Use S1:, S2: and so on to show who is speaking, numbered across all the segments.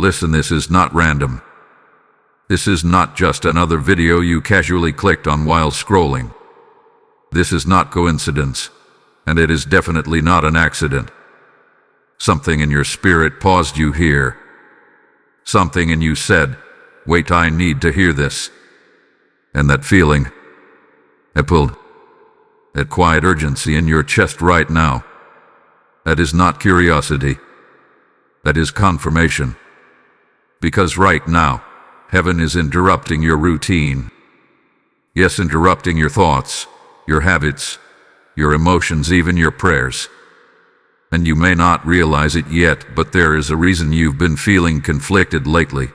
S1: Listen, this is not random. This is not just another video you casually clicked on while scrolling. This is not coincidence, and it is definitely not an accident. Something in your spirit paused you here. Something in you said, "Wait, I need to hear this." And that feeling, it pulled, that quiet urgency in your chest right now, that is not curiosity. That is confirmation. Because right now, heaven is interrupting your routine. Yes, interrupting your thoughts, your habits, your emotions, even your prayers. And you may not realize it yet, but there is a reason you've been feeling conflicted lately.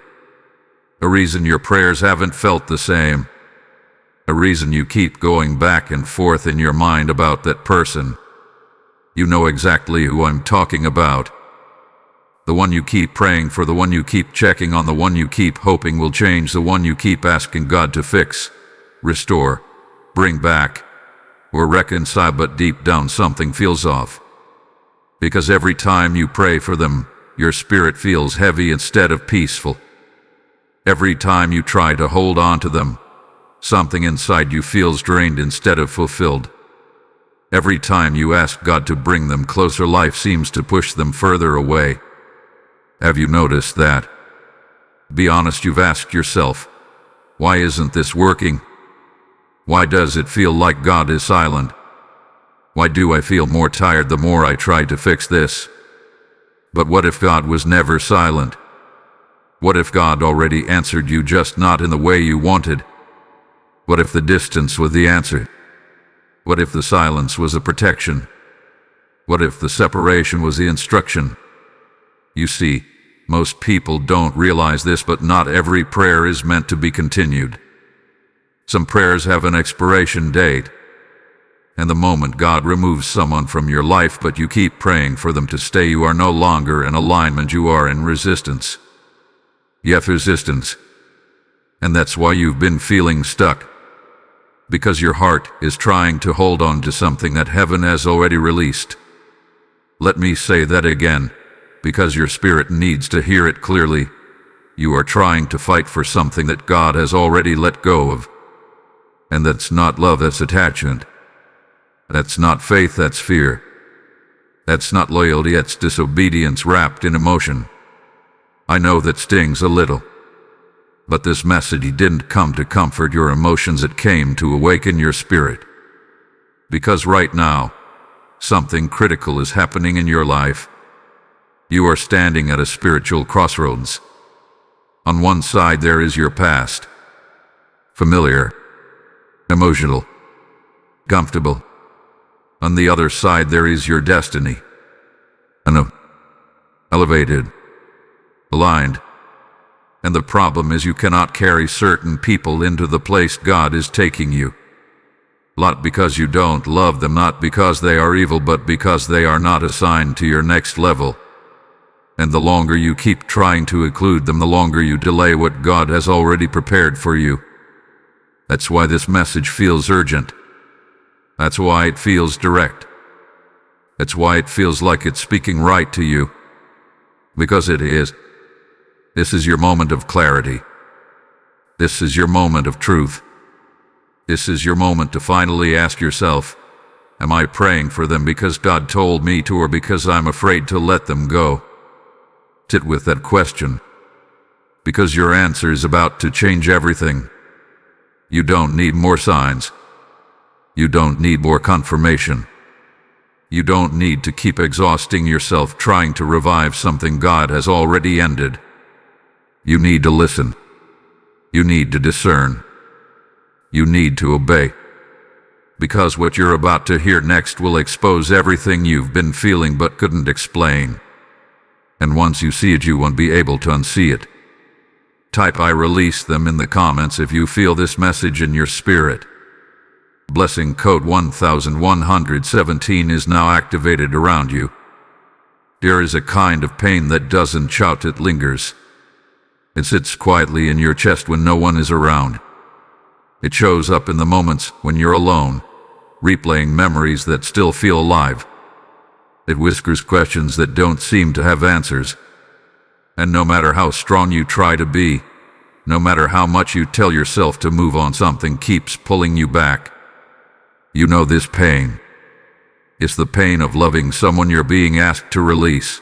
S1: A reason your prayers haven't felt the same. A reason you keep going back and forth in your mind about that person. You know exactly who I'm talking about. The one you keep praying for, the one you keep checking on, the one you keep hoping will change, the one you keep asking God to fix, restore, bring back, or reconcile, but deep down something feels off. Because every time you pray for them, your spirit feels heavy instead of peaceful. Every time you try to hold on to them, something inside you feels drained instead of fulfilled. Every time you ask God to bring them closer, life seems to push them further away. Have you noticed that? Be honest, you've asked yourself, why isn't this working? Why does it feel like God is silent? Why do I feel more tired the more I try to fix this? But what if God was never silent? What if God already answered you, just not in the way you wanted? What if the distance was the answer? What if the silence was a protection? What if the separation was the instruction? You see, most people don't realize this, but not every prayer is meant to be continued. Some prayers have an expiration date. And the moment God removes someone from your life, but you keep praying for them to stay, you are no longer in alignment, you are in resistance. Yes, resistance. And that's why you've been feeling stuck. Because your heart is trying to hold on to something that heaven has already released. Let me say that again, because your spirit needs to hear it clearly. You are trying to fight for something that God has already let go of. And that's not love, that's attachment. That's not faith, that's fear. That's not loyalty, that's disobedience wrapped in emotion. I know that stings a little. But this message didn't come to comfort your emotions, it came to awaken your spirit. Because right now, something critical is happening in your life. You are standing at a spiritual crossroads. On one side there is your past. Familiar. Emotional. Comfortable. On the other side there is your destiny. Elevated. Aligned. And the problem is you cannot carry certain people into the place God is taking you. Not because you don't love them, not because they are evil, but because they are not assigned to your next level. And the longer you keep trying to include them, the longer you delay what God has already prepared for you. That's why this message feels urgent. That's why it feels direct. That's why it feels like it's speaking right to you. Because it is. This is your moment of clarity. This is your moment of truth. This is your moment to finally ask yourself, am I praying for them because God told me to, or because I'm afraid to let them go? Sit with that question. Because your answer is about to change everything. You don't need more signs. You don't need more confirmation. You don't need to keep exhausting yourself trying to revive something God has already ended. You need to listen. You need to discern. You need to obey. Because what you're about to hear next will expose everything you've been feeling but couldn't explain. And once you see it, you won't be able to unsee it. Type "I release them" in the comments if you feel this message in your spirit. Blessing code 1117 is now activated around you. There is a kind of pain that doesn't shout, it lingers. It sits quietly in your chest when no one is around. It shows up in the moments when you're alone, replaying memories that still feel alive. It whispers questions that don't seem to have answers. And no matter how strong you try to be, no matter how much you tell yourself to move on, something keeps pulling you back. You know this pain. It's the pain of loving someone you're being asked to release.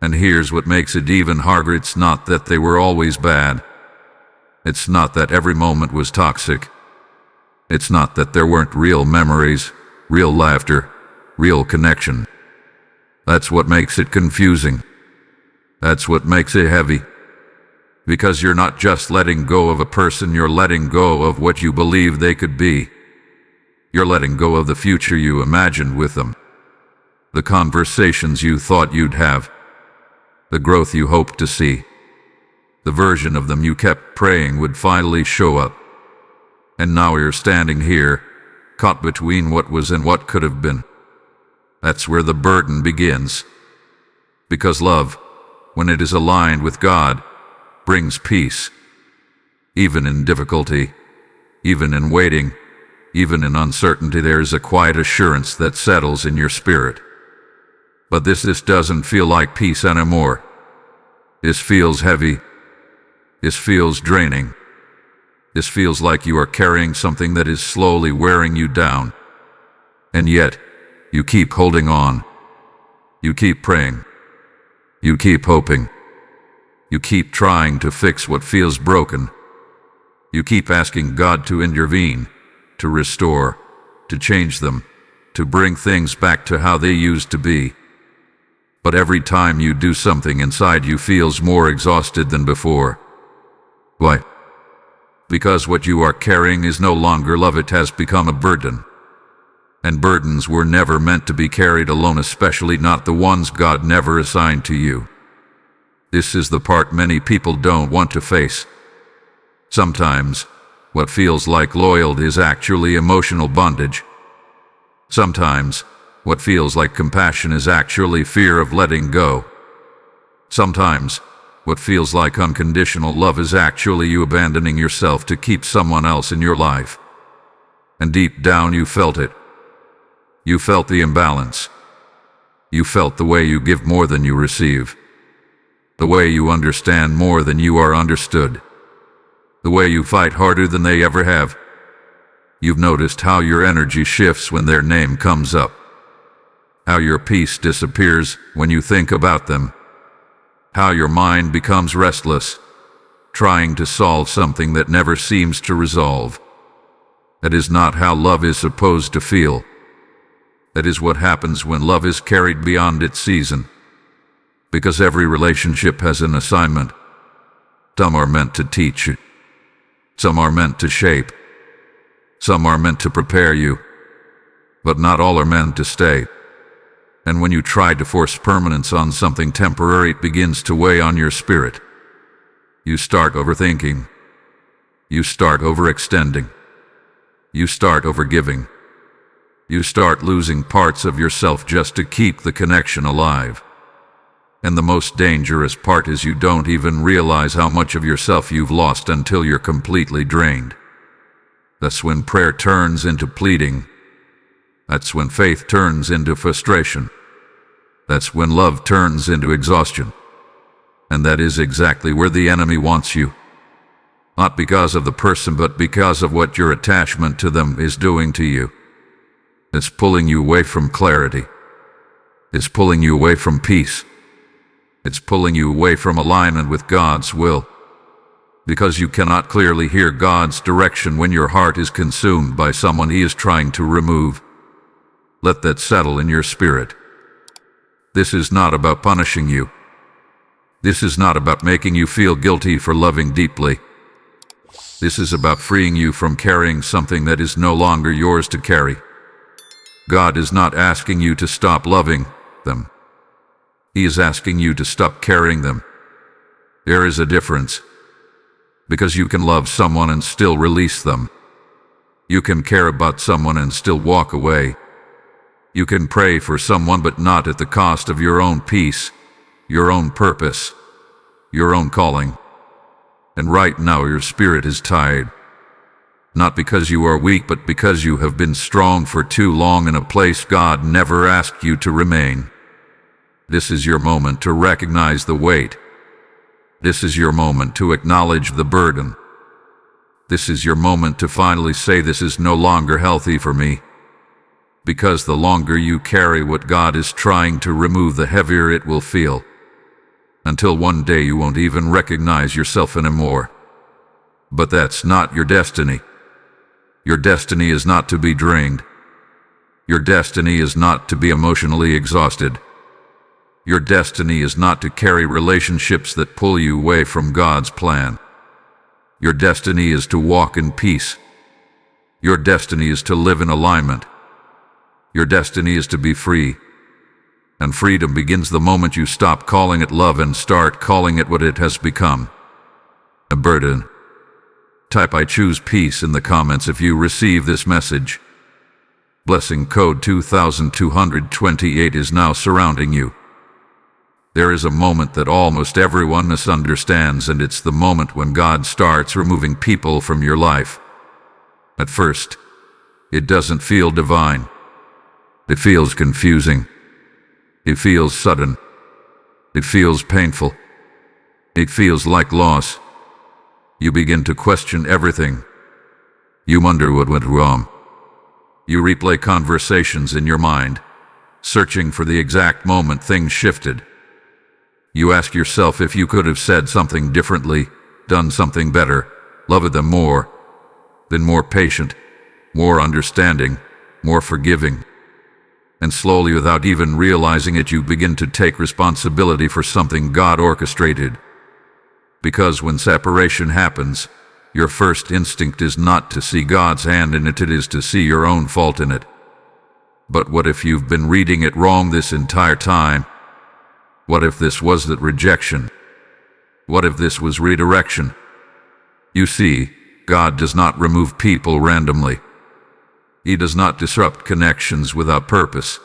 S1: And here's what makes it even harder. It's not that they were always bad. It's not that every moment was toxic. It's not that there weren't real memories, real laughter, real connection. That's what makes it confusing. That's what makes it heavy. Because you're not just letting go of a person, you're letting go of what you believe they could be. You're letting go of the future you imagined with them. The conversations you thought you'd have. The growth you hoped to see. The version of them you kept praying would finally show up. And now you're standing here, caught between what was and what could have been. That's where the burden begins. Because love, when it is aligned with God, brings peace. Even in difficulty, even in waiting, even in uncertainty, there is a quiet assurance that settles in your spirit. But this doesn't feel like peace anymore. This feels heavy. This feels draining. This feels like you are carrying something that is slowly wearing you down. And yet, you keep holding on. You keep praying. You keep hoping. You keep trying to fix what feels broken. You keep asking God to intervene, to restore, to change them, to bring things back to how they used to be. But every time you do, something inside you feels more exhausted than before. Why? Because what you are carrying is no longer love, it has become a burden. And burdens were never meant to be carried alone, especially not the ones God never assigned to you. This is the part many people don't want to face. Sometimes, what feels like loyalty is actually emotional bondage. Sometimes, what feels like compassion is actually fear of letting go. Sometimes, what feels like unconditional love is actually you abandoning yourself to keep someone else in your life. And deep down you felt it. You felt the imbalance. You felt the way you give more than you receive. The way you understand more than you are understood. The way you fight harder than they ever have. You've noticed how your energy shifts when their name comes up. How your peace disappears when you think about them. How your mind becomes restless, trying to solve something that never seems to resolve. That is not how love is supposed to feel. That is what happens when love is carried beyond its season. Because every relationship has an assignment. Some are meant to teach you. Some are meant to shape. Some are meant to prepare you. But not all are meant to stay. And when you try to force permanence on something temporary, it begins to weigh on your spirit. You start overthinking. You start overextending. You start overgiving. You start losing parts of yourself just to keep the connection alive. And the most dangerous part is you don't even realize how much of yourself you've lost until you're completely drained. That's when prayer turns into pleading. That's when faith turns into frustration. That's when love turns into exhaustion. And that is exactly where the enemy wants you. Not because of the person, but because of what your attachment to them is doing to you. It's pulling you away from clarity. It's pulling you away from peace. It's pulling you away from alignment with God's will. Because you cannot clearly hear God's direction when your heart is consumed by someone He is trying to remove. Let that settle in your spirit. This is not about punishing you. This is not about making you feel guilty for loving deeply. This is about freeing you from carrying something that is no longer yours to carry. God is not asking you to stop loving them. He is asking you to stop carrying them. There is a difference. Because you can love someone and still release them. You can care about someone and still walk away. You can pray for someone, but not at the cost of your own peace, your own purpose, your own calling. And right now your spirit is tired. Not because you are weak, but because you have been strong for too long in a place God never asked you to remain. This is your moment to recognize the weight, This is your moment to acknowledge the burden. This is your moment to finally say, this is no longer healthy for me. Because the longer you carry what God is trying to remove, the heavier it will feel. Until one day you won't even recognize yourself anymore. But that's not your destiny. Your destiny is not to be drained. Your destiny is not to be emotionally exhausted. Your destiny is not to carry relationships that pull you away from God's plan. Your destiny is to walk in peace. Your destiny is to live in alignment. Your destiny is to be free. And freedom begins the moment you stop calling it love and start calling it what it has become: a burden. Type "I choose peace" in the comments if you receive this message. Blessing code 2228 is now surrounding you. There is a moment that almost everyone misunderstands, and it's the moment when God starts removing people from your life. At first, it doesn't feel divine. It feels confusing. It feels sudden. It feels painful. It feels like loss. You begin to question everything. You wonder what went wrong. You replay conversations in your mind, searching for the exact moment things shifted. You ask yourself if you could have said something differently, done something better, loved them more, been more patient, more understanding, more forgiving. And slowly, without even realizing it, you begin to take responsibility for something God orchestrated. Because when separation happens, your first instinct is not to see God's hand in it, it is to see your own fault in it. But what if you've been reading it wrong this entire time? What if this was that rejection? What if this was redirection? You see, God does not remove people randomly. He does not disrupt connections without purpose.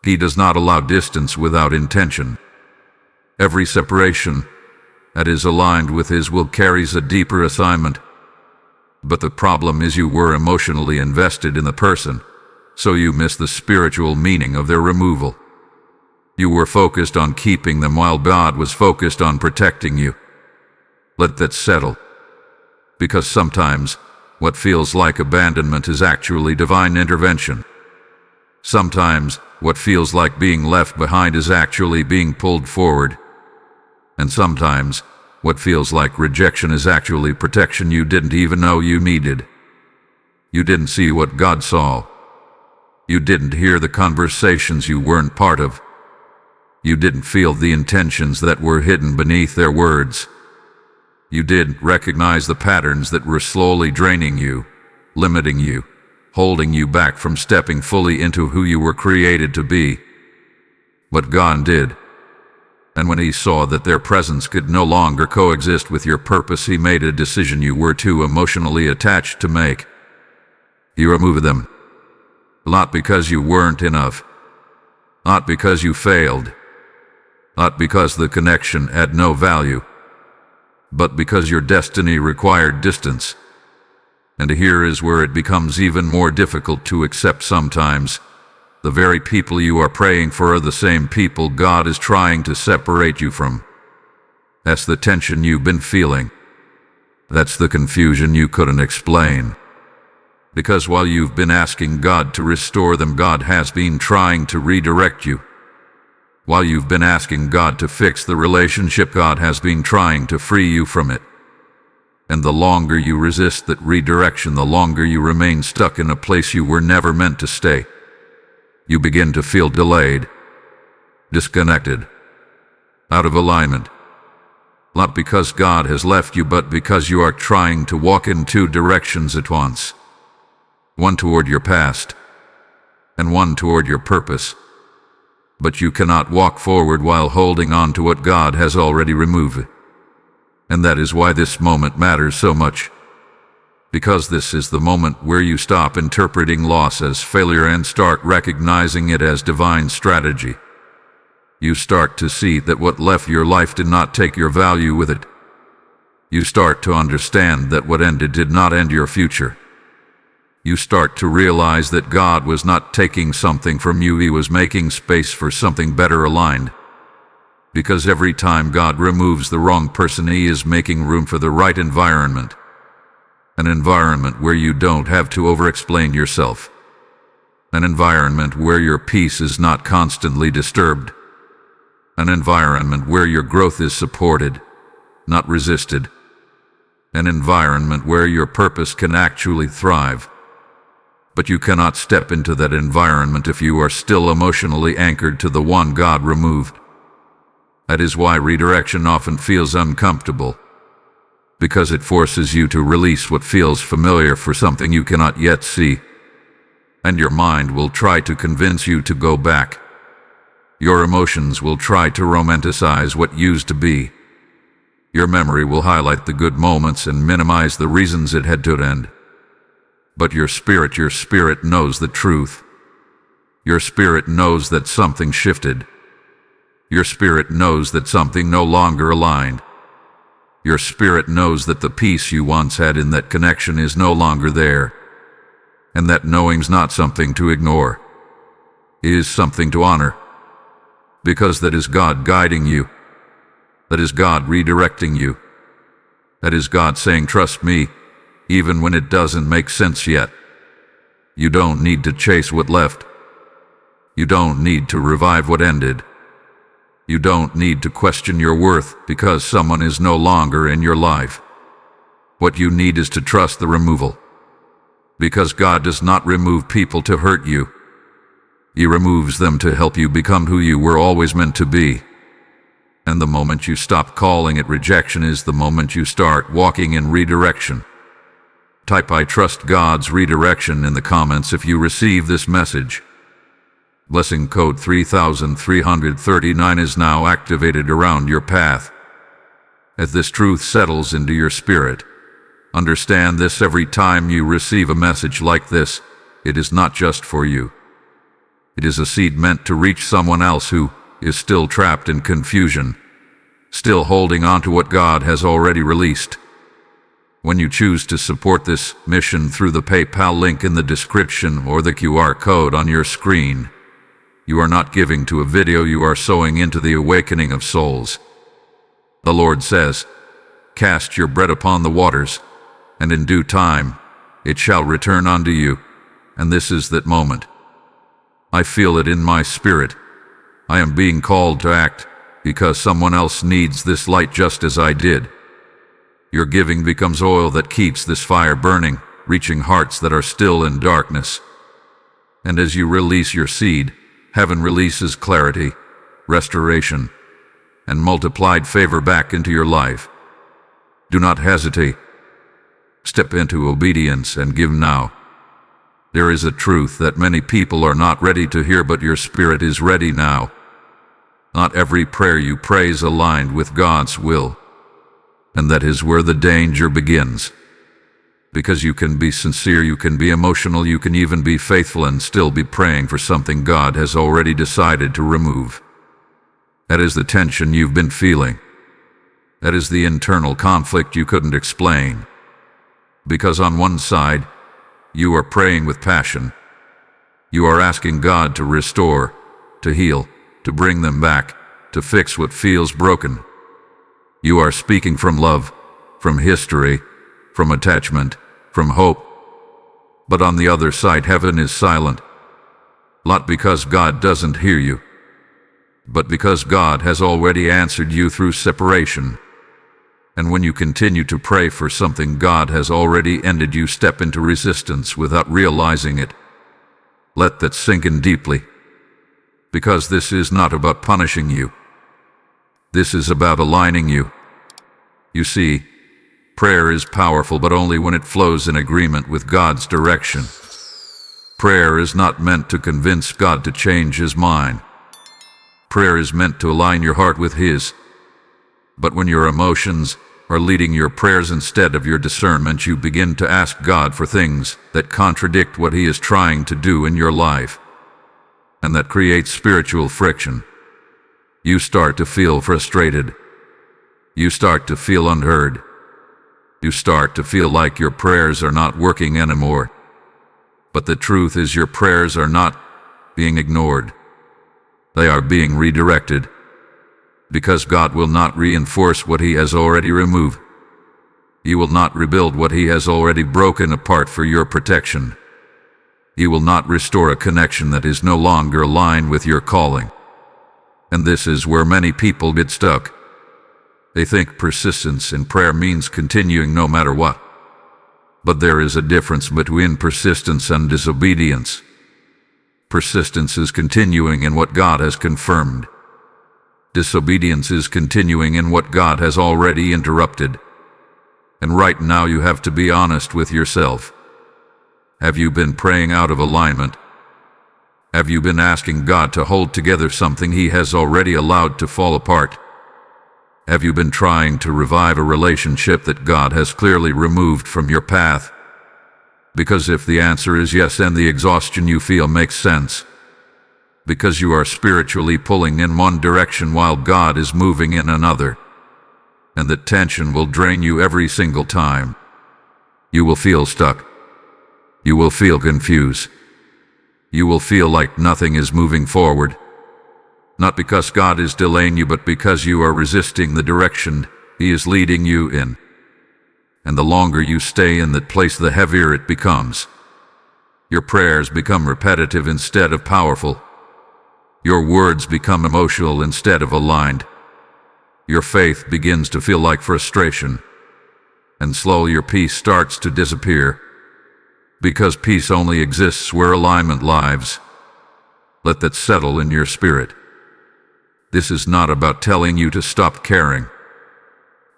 S1: He does not allow distance without intention. Every separation that is aligned with His will carries a deeper assignment. But the problem is you were emotionally invested in the person, so you miss the spiritual meaning of their removal. You were focused on keeping them while God was focused on protecting you. Let that settle. Because sometimes what feels like abandonment is actually divine intervention. Sometimes what feels like being left behind is actually being pulled forward. And sometimes what feels like rejection is actually protection you didn't even know you needed. You didn't see what God saw. You didn't hear the conversations you weren't part of. You didn't feel the intentions that were hidden beneath their words. You didn't recognize the patterns that were slowly draining you, limiting you, holding you back from stepping fully into who you were created to be. But God did. And when He saw that their presence could no longer coexist with your purpose, He made a decision you were too emotionally attached to make. He removed them. Not because you weren't enough. Not because you failed. Not because the connection had no value. But because your destiny required distance. And here is where it becomes even more difficult to accept sometimes. The very people you are praying for are the same people God is trying to separate you from. That's the tension you've been feeling. That's the confusion you couldn't explain. Because while you've been asking God to restore them, God has been trying to redirect you. While you've been asking God to fix the relationship, God has been trying to free you from it. And the longer you resist that redirection, the longer you remain stuck in a place you were never meant to stay. You begin to feel delayed, disconnected, out of alignment. Not because God has left you, but because you are trying to walk in two directions at once. One toward your past, and one toward your purpose. But you cannot walk forward while holding on to what God has already removed. And that is why this moment matters so much. Because this is the moment where you stop interpreting loss as failure and start recognizing it as divine strategy. You start to see that what left your life did not take your value with it. You start to understand that what ended did not end your future. You start to realize that God was not taking something from you, He was making space for something better aligned. Because every time God removes the wrong person, He is making room for the right environment. An environment where you don't have to over-explain yourself. An environment where your peace is not constantly disturbed. An environment where your growth is supported, not resisted. An environment where your purpose can actually thrive. But you cannot step into that environment if you are still emotionally anchored to the one God removed. That is why redirection often feels uncomfortable. Because it forces you to release what feels familiar for something you cannot yet see. And your mind will try to convince you to go back. Your emotions will try to romanticize what used to be. Your memory will highlight the good moments and minimize the reasons it had to end. But your spirit knows the truth. Your spirit knows that something shifted. Your spirit knows that something no longer aligned. Your spirit knows that the peace you once had in that connection is no longer there. And that knowing's not something to ignore. It is something to honor. Because that is God guiding you. That is God redirecting you. That is God saying, trust me, even when it doesn't make sense yet. You don't need to chase what left. You don't need to revive what ended. You don't need to question your worth because someone is no longer in your life. What you need is to trust the removal. Because God does not remove people to hurt you. He removes them to help you become who you were always meant to be. And the moment you stop calling it rejection is the moment you start walking in redirection. Type I trust God's redirection in the comments if you receive this message. Blessing code 3339 is now activated around your path. As this truth settles into your spirit, understand this: every time you receive a message like this, it is not just for you. It is a seed meant to reach someone else who is still trapped in confusion, still holding on to what God has already released. When you choose to support this mission through the PayPal link in the description or the QR code on your screen, you are not giving to a video, you are sowing into the awakening of souls. The Lord says, cast your bread upon the waters, and in due time it shall return unto you. And this is that moment. I feel it in my spirit. I am being called to act because someone else needs this light just as I did. Your giving becomes oil that keeps this fire burning, reaching hearts that are still in darkness. And as you release your seed, heaven releases clarity, restoration, and multiplied favor back into your life. Do not hesitate. Step into obedience and give now. There is a truth that many people are not ready to hear, but your spirit is ready now. Not every prayer you pray is aligned with God's will. And that is where the danger begins. Because you can be sincere, you can be emotional, you can even be faithful and still be praying for something God has already decided to remove. That is the tension you've been feeling. That is the internal conflict you couldn't explain. Because on one side, you are praying with passion. You are asking God to restore, to heal, to bring them back, to fix what feels broken. You are speaking from love, from history, from attachment, from hope. But on the other side, heaven is silent. Not because God doesn't hear you, but because God has already answered you through separation. And when you continue to pray for something God has already ended, you step into resistance without realizing it. Let that sink in deeply. Because this is not about punishing you. This is about aligning you. You see, prayer is powerful, but only when it flows in agreement with God's direction. Prayer is not meant to convince God to change His mind. Prayer is meant to align your heart with His. But when your emotions are leading your prayers instead of your discernment, you begin to ask God for things that contradict what He is trying to do in your life. And that creates spiritual friction. You start to feel frustrated. You start to feel unheard. You start to feel like your prayers are not working anymore. But the truth is, your prayers are not being ignored. They are being redirected. Because God will not reinforce what He has already removed. He will not rebuild what He has already broken apart for your protection. He will not restore a connection that is no longer aligned with your calling. And this is where many people get stuck. They think persistence in prayer means continuing no matter what. But there is a difference between persistence and disobedience. Persistence is continuing in what God has confirmed. Disobedience is continuing in what God has already interrupted. And right now you have to be honest with yourself. Have you been praying out of alignment? Have you been asking God to hold together something He has already allowed to fall apart? Have you been trying to revive a relationship that God has clearly removed from your path? Because if the answer is yes, then the exhaustion you feel makes sense. Because you are spiritually pulling in one direction while God is moving in another. And that tension will drain you every single time. You will feel stuck. You will feel confused. You will feel like nothing is moving forward. Not because God is delaying you, but because you are resisting the direction He is leading you in. And the longer you stay in that place, the heavier it becomes. Your prayers become repetitive instead of powerful. Your words become emotional instead of aligned. Your faith begins to feel like frustration. And slowly your peace starts to disappear. Because peace only exists where alignment lives. Let that settle in your spirit. This is not about telling you to stop caring.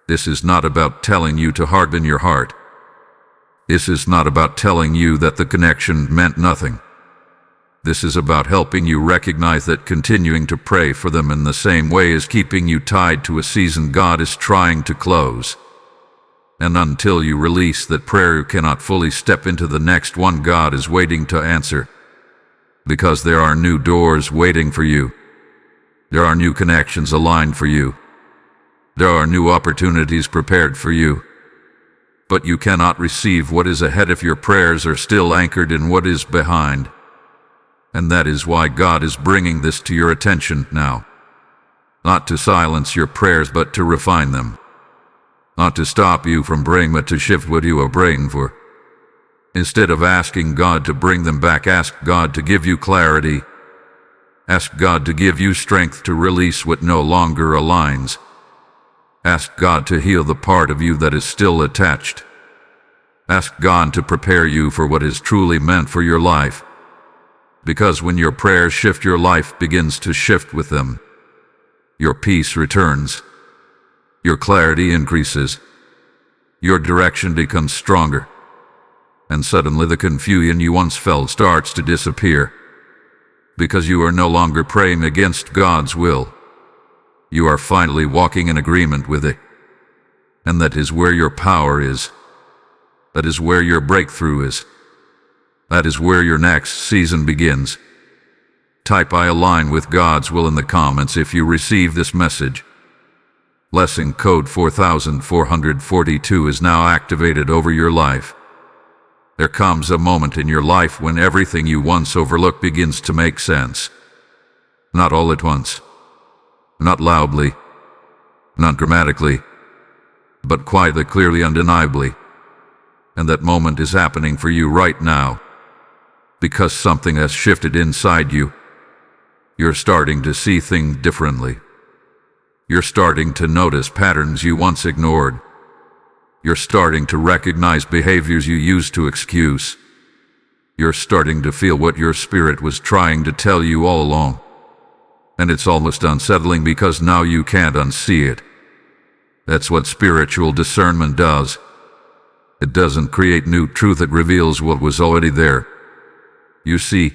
S1: This is not about telling you to harden your heart. This is not about telling you that the connection meant nothing. This is about helping you recognize that continuing to pray for them in the same way is keeping you tied to a season God is trying to close. And until you release that prayer, you cannot fully step into the next one God is waiting to answer. Because there are new doors waiting for you. There are new connections aligned for you. There are new opportunities prepared for you. But you cannot receive what is ahead if your prayers are still anchored in what is behind. And that is why God is bringing this to your attention now. Not to silence your prayers, but to refine them. Not to stop you from praying, but to shift what you are praying for. Instead of asking God to bring them back, ask God to give you clarity. Ask God to give you strength to release what no longer aligns. Ask God to heal the part of you that is still attached. Ask God to prepare you for what is truly meant for your life. Because when your prayers shift, your life begins to shift with them. Your peace returns. Your clarity increases. Your direction becomes stronger. And suddenly the confusion you once felt starts to disappear. Because you are no longer praying against God's will. You are finally walking in agreement with it. And that is where your power is. That is where your breakthrough is. That is where your next season begins. Type "I align with God's will" in the comments if you receive this message. Blessing code 4442 is now activated over your life. There comes a moment in your life when everything you once overlooked begins to make sense. Not all at once. Not loudly. Not dramatically. But quietly, clearly, undeniably. And that moment is happening for you right now. Because something has shifted inside you. You're starting to see things differently. You're starting to notice patterns you once ignored. You're starting to recognize behaviors you used to excuse. You're starting to feel what your spirit was trying to tell you all along. And it's almost unsettling because now you can't unsee it. That's what spiritual discernment does. It doesn't create new truth, it reveals what was already there. You see,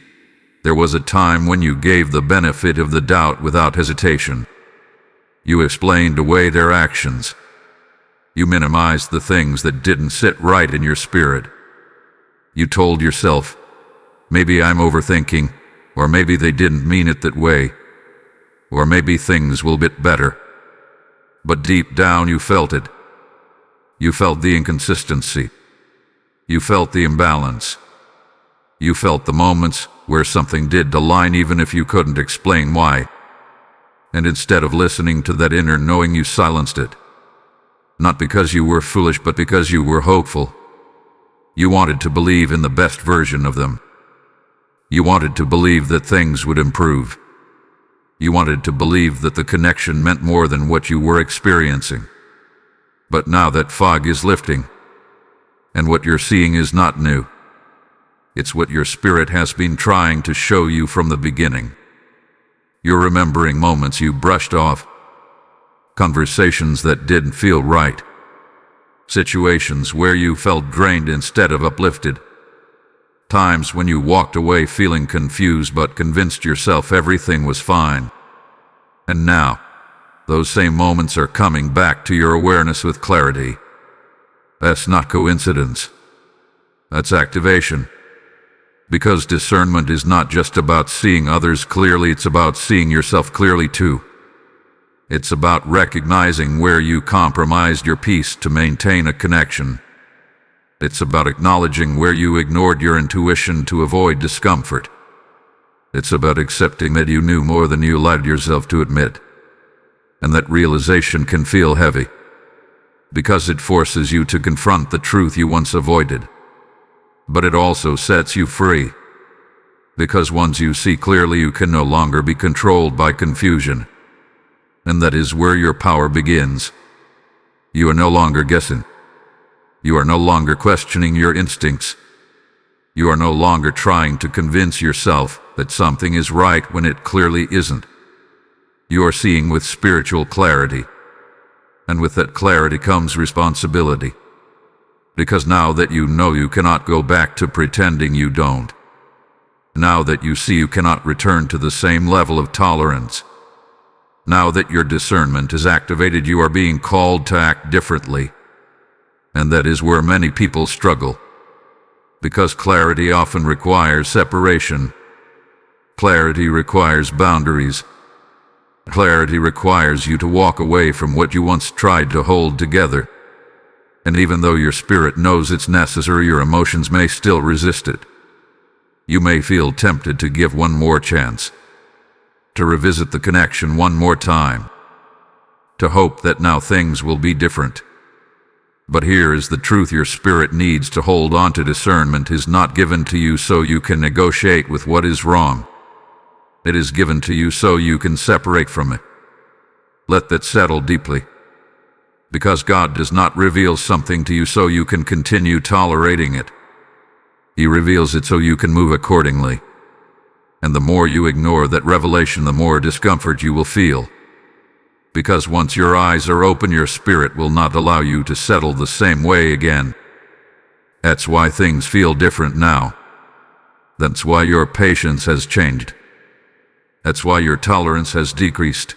S1: there was a time when you gave the benefit of the doubt without hesitation. You explained away their actions. You minimized the things that didn't sit right in your spirit. You told yourself, maybe I'm overthinking, or maybe they didn't mean it that way, or maybe things will get better. But deep down you felt it. You felt the inconsistency. You felt the imbalance. You felt the moments where something did align even if you couldn't explain why. and instead of listening to that inner knowing, you silenced it. Not because you were foolish, but because you were hopeful. You wanted to believe in the best version of them. You wanted to believe that things would improve. You wanted to believe that the connection meant more than what you were experiencing. But now that fog is lifting, and what you're seeing is not new. It's what your spirit has been trying to show you from the beginning. You're remembering moments you brushed off, conversations that didn't feel right, situations where you felt drained instead of uplifted, times when you walked away feeling confused but convinced yourself everything was fine. And now, those same moments are coming back to your awareness with clarity. That's not coincidence. That's activation. Because discernment is not just about seeing others clearly, it's about seeing yourself clearly too. It's about recognizing where you compromised your peace to maintain a connection. It's about acknowledging where you ignored your intuition to avoid discomfort. It's about accepting that you knew more than you allowed yourself to admit. And that realization can feel heavy, because it forces you to confront the truth you once avoided. But it also sets you free, because once you see clearly, you can no longer be controlled by confusion. And that is where your power begins. You are no longer guessing. You are no longer questioning your instincts. You are no longer trying to convince yourself that something is right when it clearly isn't. You are seeing with spiritual clarity. And with that clarity comes responsibility. Because now that you know, you cannot go back to pretending you don't. Now that you see, you cannot return to the same level of tolerance. Now that your discernment is activated, you are being called to act differently. And that is where many people struggle. Because clarity often requires separation. Clarity requires boundaries. Clarity requires you to walk away from what you once tried to hold together. And even though your spirit knows it's necessary, your emotions may still resist it. You may feel tempted to give one more chance, to revisit the connection one more time, to hope that now things will be different. But here is the truth: your spirit needs to hold on to. Discernment is not given to you so you can negotiate with what is wrong. It is given to you so you can separate from it. Let that settle deeply. Because God does not reveal something to you so you can continue tolerating it. He reveals it so you can move accordingly. And the more you ignore that revelation, the more discomfort you will feel. Because once your eyes are open, your spirit will not allow you to settle the same way again. That's why things feel different now. That's why your patience has changed. That's why your tolerance has decreased.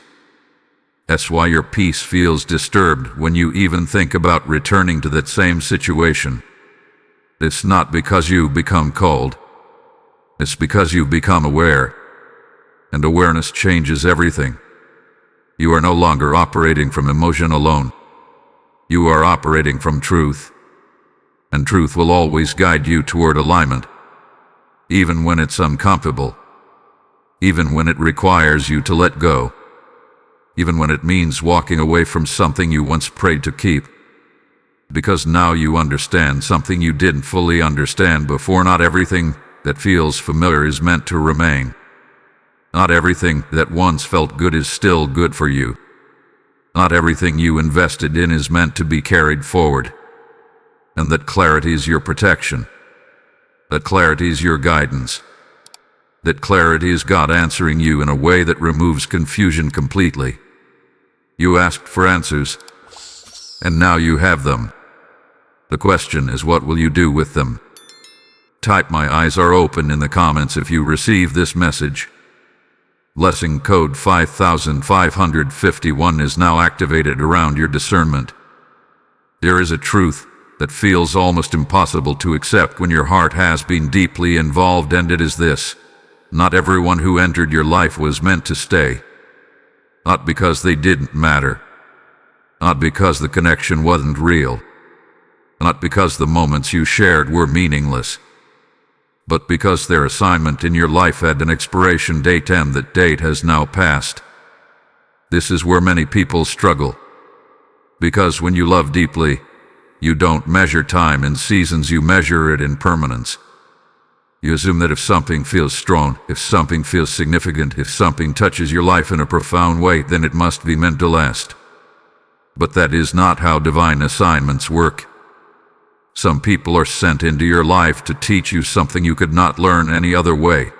S1: That's why your peace feels disturbed when you even think about returning to that same situation. It's not because you become cold. It's because you become aware. And awareness changes everything. You are no longer operating from emotion alone. You are operating from truth. And truth will always guide you toward alignment. Even when it's uncomfortable. Even when it requires you to let go. Even when it means walking away from something you once prayed to keep. Because now you understand something you didn't fully understand before. Not everything that feels familiar is meant to remain. Not everything that once felt good is still good for you. Not everything you invested in is meant to be carried forward. And that clarity is your protection. That clarity is your guidance. That clarity is God answering you in a way that removes confusion completely. You asked for answers, and now you have them. The question is, what will you do with them? Type "My eyes are open" in the comments if you receive this message. Blessing code 5551 is now activated around your discernment. There is a truth that feels almost impossible to accept when your heart has been deeply involved, and it is this: not everyone who entered your life was meant to stay. Not because they didn't matter. Not because the connection wasn't real. Not because the moments you shared were meaningless. But because their assignment in your life had an expiration date, and that date has now passed. This is where many people struggle. Because when you love deeply, you don't measure time in seasons, you measure it in permanence. You assume that if something feels strong, if something feels significant, if something touches your life in a profound way, then it must be meant to last. But that is not how divine assignments work. Some people are sent into your life to teach you something you could not learn any other way.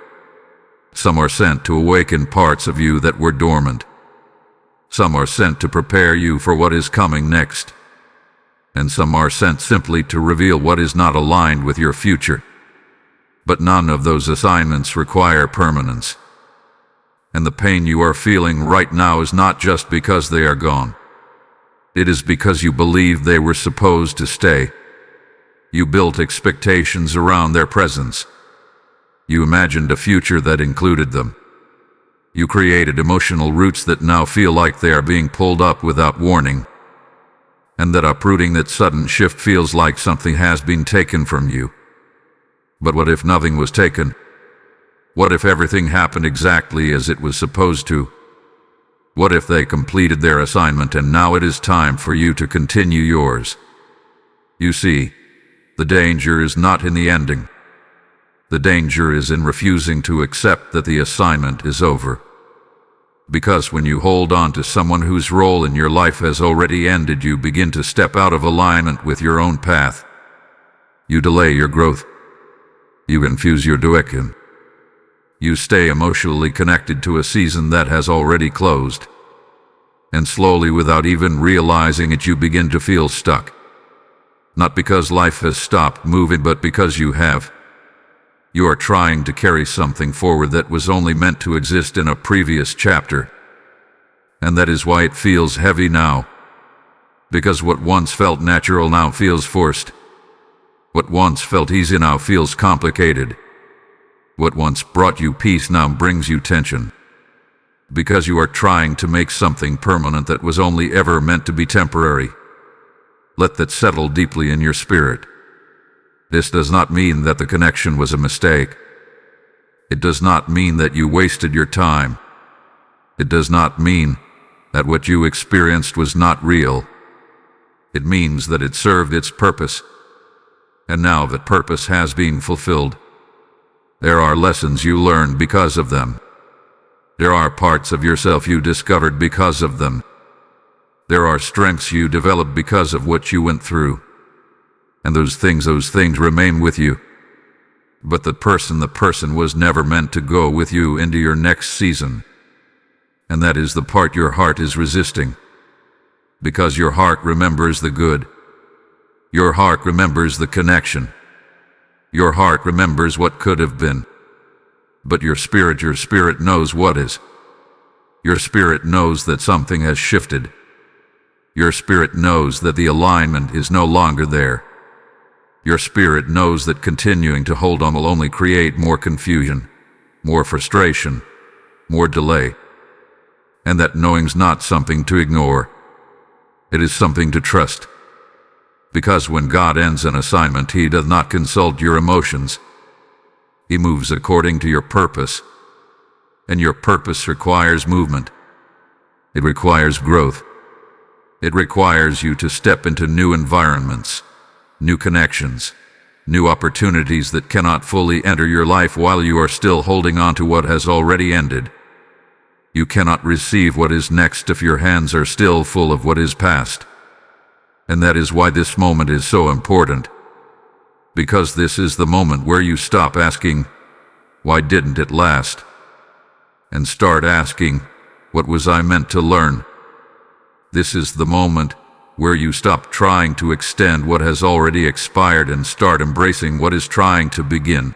S1: Some are sent to awaken parts of you that were dormant. Some are sent to prepare you for what is coming next. And some are sent simply to reveal what is not aligned with your future. But none of those assignments require permanence. And the pain you are feeling right now is not just because they are gone. It is because you believed they were supposed to stay. You built expectations around their presence. You imagined a future that included them. You created emotional roots that now feel like they are being pulled up without warning. And that uprooting, that sudden shift feels like something has been taken from you. But what if nothing was taken? What if everything happened exactly as it was supposed to? What if they completed their assignment and now it is time for you to continue yours? You see, the danger is not in the ending. The danger is in refusing to accept that the assignment is over. Because when you hold on to someone whose role in your life has already ended, you begin to step out of alignment with your own path. You delay your growth. You confuse your dukkha. You stay emotionally connected to a season that has already closed. And slowly, without even realizing it, you begin to feel stuck. Not because life has stopped moving, but because you have. You are trying to carry something forward that was only meant to exist in a previous chapter. And that is why it feels heavy now. Because what once felt natural now feels forced. What once felt easy now feels complicated. What once brought you peace now brings you tension. Because you are trying to make something permanent that was only ever meant to be temporary. Let that settle deeply in your spirit. This does not mean that the connection was a mistake. It does not mean that you wasted your time. It does not mean that what you experienced was not real. It means that it served its purpose. And now that purpose has been fulfilled, there are lessons you learned because of them. There are parts of yourself you discovered because of them. There are strengths you developed because of what you went through. And those things remain with you. But the person was never meant to go with you into your next season. And that is the part your heart is resisting. Because your heart remembers the good. Your heart remembers the connection. Your heart remembers what could have been. But your spirit knows what is. Your spirit knows that something has shifted. Your spirit knows that the alignment is no longer there. Your spirit knows that continuing to hold on will only create more confusion, more frustration, more delay. And that knowing's not something to ignore. It is something to trust. Because when God ends an assignment, He does not consult your emotions. He moves according to your purpose. And your purpose requires movement. It requires growth. It requires you to step into new environments, new connections, new opportunities that cannot fully enter your life while you are still holding on to what has already ended. You cannot receive what is next if your hands are still full of what is past. And that is why this moment is so important. Because this is the moment where you stop asking, "Why didn't it last?" and start asking, "What was I meant to learn?" This is the moment where you stop trying to extend what has already expired and start embracing what is trying to begin.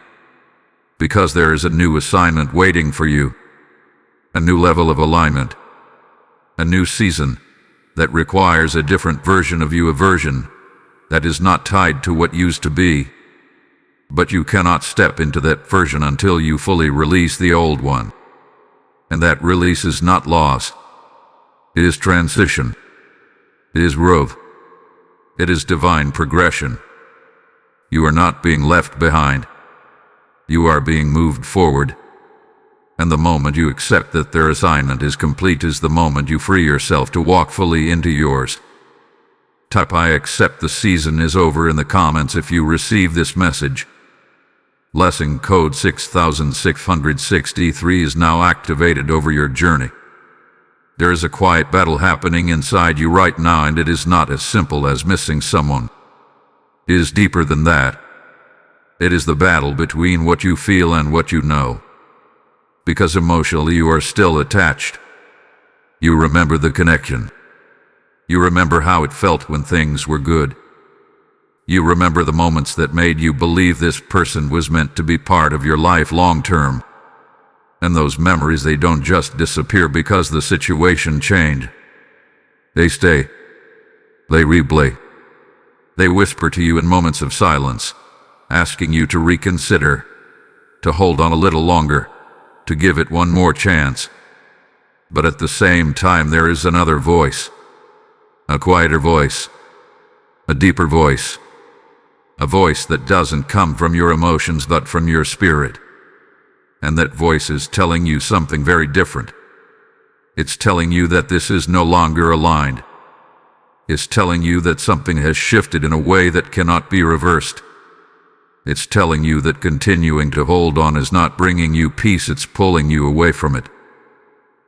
S1: Because there is a new assignment waiting for you, a new level of alignment, a new season that requires a different version of you, a version that is not tied to what used to be. But you cannot step into that version until you fully release the old one. And that release is not loss. It is transition. It is growth. It is divine progression. You are not being left behind. You are being moved forward. And the moment you accept that their assignment is complete is the moment you free yourself to walk fully into yours. Type "I accept the season is over" in the comments if you receive this message. Blessing code 6663 is now activated over your journey. There is a quiet battle happening inside you right now, and it is not as simple as missing someone. It is deeper than that. It is the battle between what you feel and what you know. Because emotionally you are still attached. You remember the connection. You remember how it felt when things were good. You remember the moments that made you believe this person was meant to be part of your life long term. And those memories, they don't just disappear because the situation changed. They stay. They replay. They whisper to you in moments of silence, asking you to reconsider, to hold on a little longer, to give it one more chance. But at the same time there is another voice. A quieter voice. A deeper voice. A voice that doesn't come from your emotions but from your spirit. And that voice is telling you something very different. It's telling you that this is no longer aligned. It's telling you that something has shifted in a way that cannot be reversed. It's telling you that continuing to hold on is not bringing you peace, it's pulling you away from it.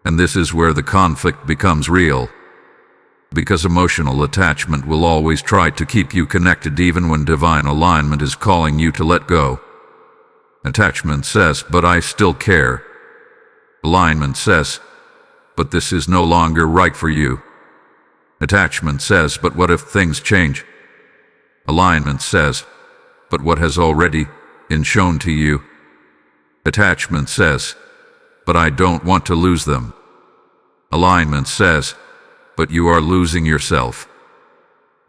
S1: And this is where the conflict becomes real. Because emotional attachment will always try to keep you connected even when divine alignment is calling you to let go. Attachment says, "But I still care." Alignment says, "But this is no longer right for you." Attachment says, "But what if things change?" Alignment says, "But what has already been shown to you?" Attachment says, "But I don't want to lose them." Alignment says, "But you are losing yourself."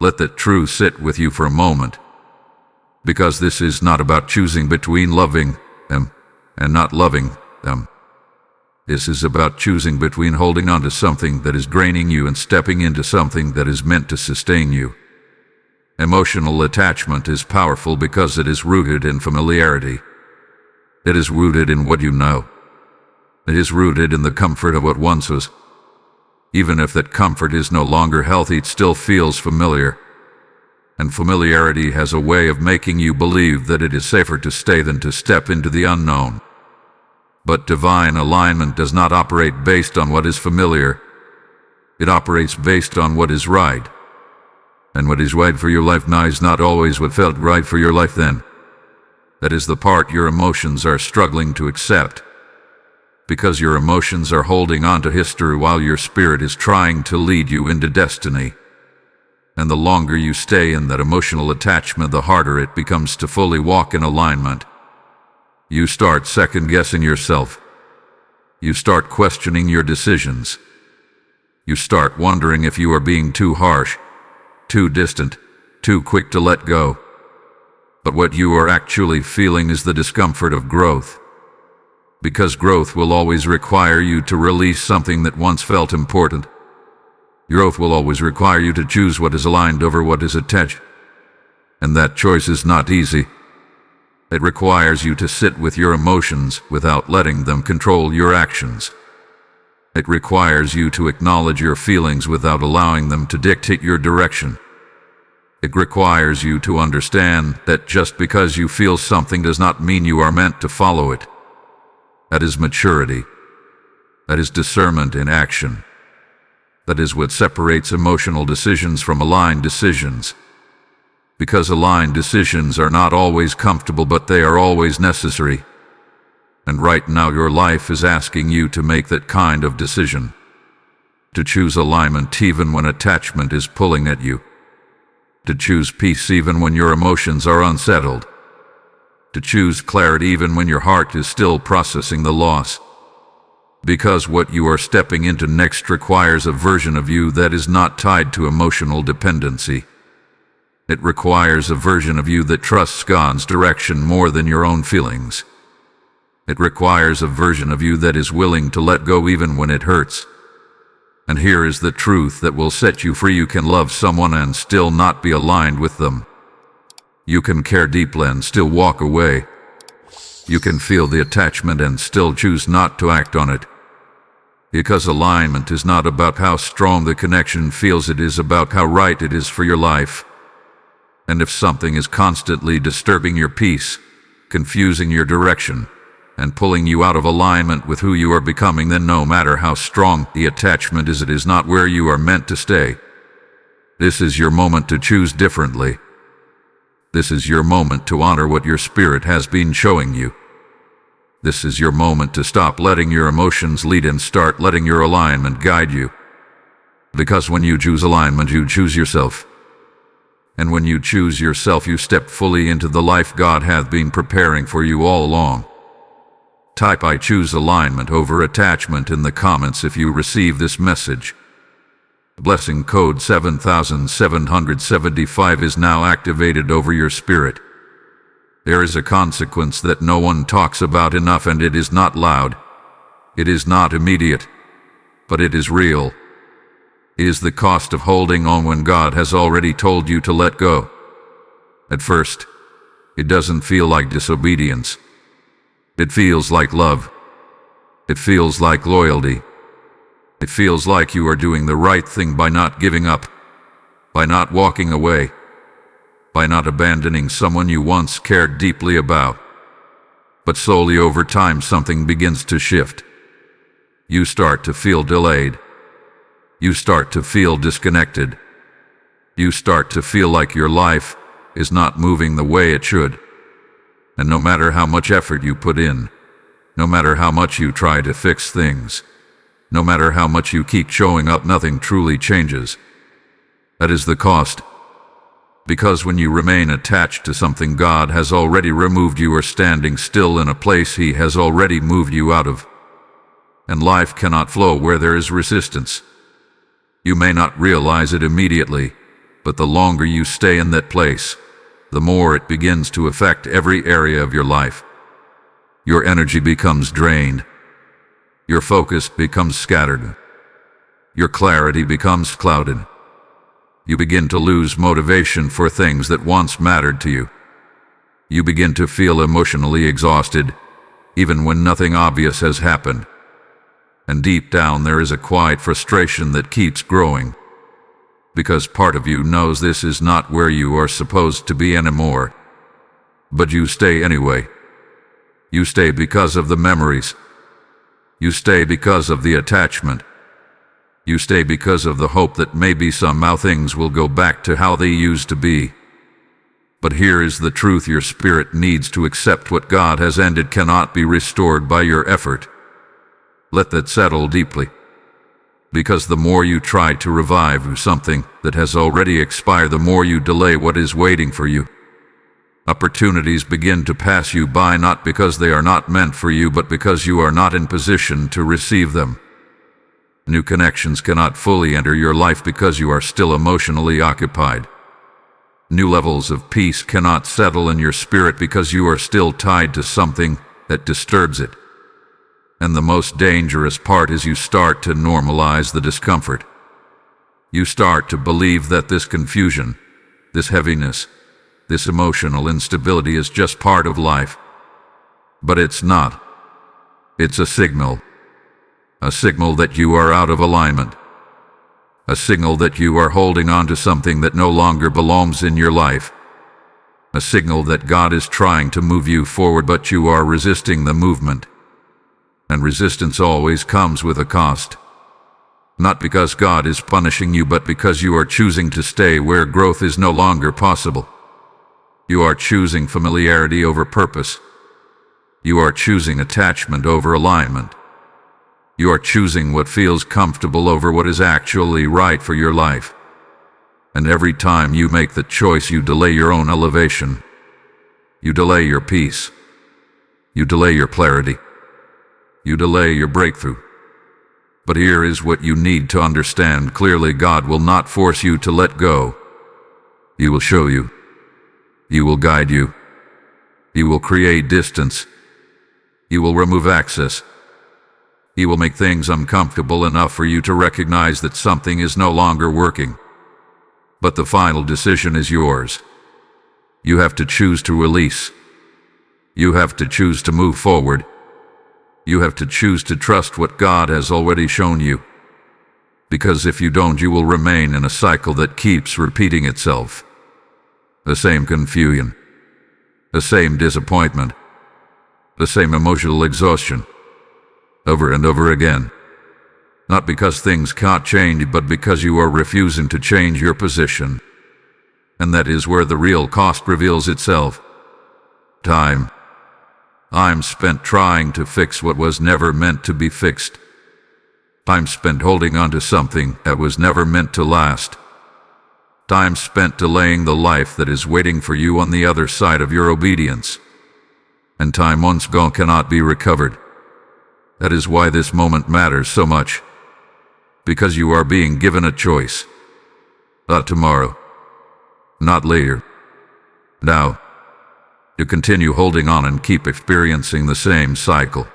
S1: Let that truth sit with you for a moment. Because this is not about choosing between loving them and not loving them. This is about choosing between holding on to something that is draining you and stepping into something that is meant to sustain you. Emotional attachment is powerful because it is rooted in familiarity. It is rooted in what you know. It is rooted in the comfort of what once was. Even if that comfort is no longer healthy, it still feels familiar. And familiarity has a way of making you believe that it is safer to stay than to step into the unknown. But divine alignment does not operate based on what is familiar. It operates based on what is right. And what is right for your life now is not always what felt right for your life then. That is the part your emotions are struggling to accept. Because your emotions are holding on to history while your spirit is trying to lead you into destiny. And the longer you stay in that emotional attachment, the harder it becomes to fully walk in alignment. You start second-guessing yourself. You start questioning your decisions. You start wondering if you are being too harsh, too distant, too quick to let go. But what you are actually feeling is the discomfort of growth. Because growth will always require you to release something that once felt important. Growth will always require you to choose what is aligned over what is attached. And that choice is not easy. It requires you to sit with your emotions without letting them control your actions. It requires you to acknowledge your feelings without allowing them to dictate your direction. It requires you to understand that just because you feel something does not mean you are meant to follow it. That is maturity. That is discernment in action. That is what separates emotional decisions from aligned decisions. Because aligned decisions are not always comfortable, but they are always necessary. And right now your life is asking you to make that kind of decision. To choose alignment even when attachment is pulling at you. To choose peace even when your emotions are unsettled. To choose clarity even when your heart is still processing the loss. Because what you are stepping into next requires a version of you that is not tied to emotional dependency. It requires a version of you that trusts God's direction more than your own feelings. It requires a version of you that is willing to let go even when it hurts. And here is the truth that will set you free. You can love someone and still not be aligned with them. You can care deeply and still walk away. You can feel the attachment and still choose not to act on it. Because alignment is not about how strong the connection feels, it is about how right it is for your life. And if something is constantly disturbing your peace, confusing your direction, and pulling you out of alignment with who you are becoming, then no matter how strong the attachment is, it is not where you are meant to stay. This is your moment to choose differently. This is your moment to honor what your spirit has been showing you. This is your moment to stop letting your emotions lead and start letting your alignment guide you. Because when you choose alignment, you choose yourself. And when you choose yourself, you step fully into the life God hath been preparing for you all along. Type "I choose alignment over attachment" in the comments if you receive this message. Blessing code 7775 is now activated over your spirit. There is a consequence that no one talks about enough, and it is not loud. It is not immediate, but it is real. It is the cost of holding on when God has already told you to let go. At first, it doesn't feel like disobedience. It feels like love. It feels like loyalty. It feels like you are doing the right thing by not giving up, by not walking away, by not abandoning someone you once cared deeply about. But slowly over time, something begins to shift. You start to feel delayed. You start to feel disconnected. You start to feel like your life is not moving the way it should. And no matter how much effort you put in, no matter how much you try to fix things, no matter how much you keep showing up, nothing truly changes. That is the cost. Because when you remain attached to something God has already removed, you are standing still in a place He has already moved you out of. And life cannot flow where there is resistance. You may not realize it immediately, but the longer you stay in that place, the more it begins to affect every area of your life. Your energy becomes drained. Your focus becomes scattered. Your clarity becomes clouded. You begin to lose motivation for things that once mattered to you. You begin to feel emotionally exhausted, even when nothing obvious has happened. And deep down there is a quiet frustration that keeps growing. Because part of you knows this is not where you are supposed to be anymore. But you stay anyway. You stay because of the memories. You stay because of the attachment. You stay because of the hope that maybe somehow things will go back to how they used to be. But here is the truth: your spirit needs to accept what God has ended cannot be restored by your effort. Let that settle deeply. Because the more you try to revive something that has already expired, the more you delay what is waiting for you. Opportunities begin to pass you by, not because they are not meant for you, but because you are not in position to receive them. New connections cannot fully enter your life because you are still emotionally occupied. New levels of peace cannot settle in your spirit because you are still tied to something that disturbs it. And the most dangerous part is you start to normalize the discomfort. You start to believe that this confusion, this heaviness, this emotional instability is just part of life. But it's not. It's a signal. A signal that you are out of alignment. A signal that you are holding on to something that no longer belongs in your life. A signal that God is trying to move you forward, but you are resisting the movement. And resistance always comes with a cost. Not because God is punishing you, but because you are choosing to stay where growth is no longer possible. You are choosing familiarity over purpose. You are choosing attachment over alignment. You are choosing what feels comfortable over what is actually right for your life. And every time you make the choice, you delay your own elevation. You delay your peace. You delay your clarity. You delay your breakthrough. But here is what you need to understand clearly: God will not force you to let go. He will show you. He will guide you. He will create distance. He will remove access. He will make things uncomfortable enough for you to recognize that something is no longer working. But the final decision is yours. You have to choose to release. You have to choose to move forward. You have to choose to trust what God has already shown you. Because if you don't, you will remain in a cycle that keeps repeating itself. The same confusion, the same disappointment, the same emotional exhaustion, over and over again. Not because things can't change, but because you are refusing to change your position. And that is where the real cost reveals itself. Time. Time spent trying to fix what was never meant to be fixed. Time spent holding on to something that was never meant to last. Time spent delaying the life that is waiting for you on the other side of your obedience. And time once gone cannot be recovered. That is why this moment matters so much. Because you are being given a choice. Not tomorrow. Not later. Now. To continue holding on and keep experiencing the same cycle.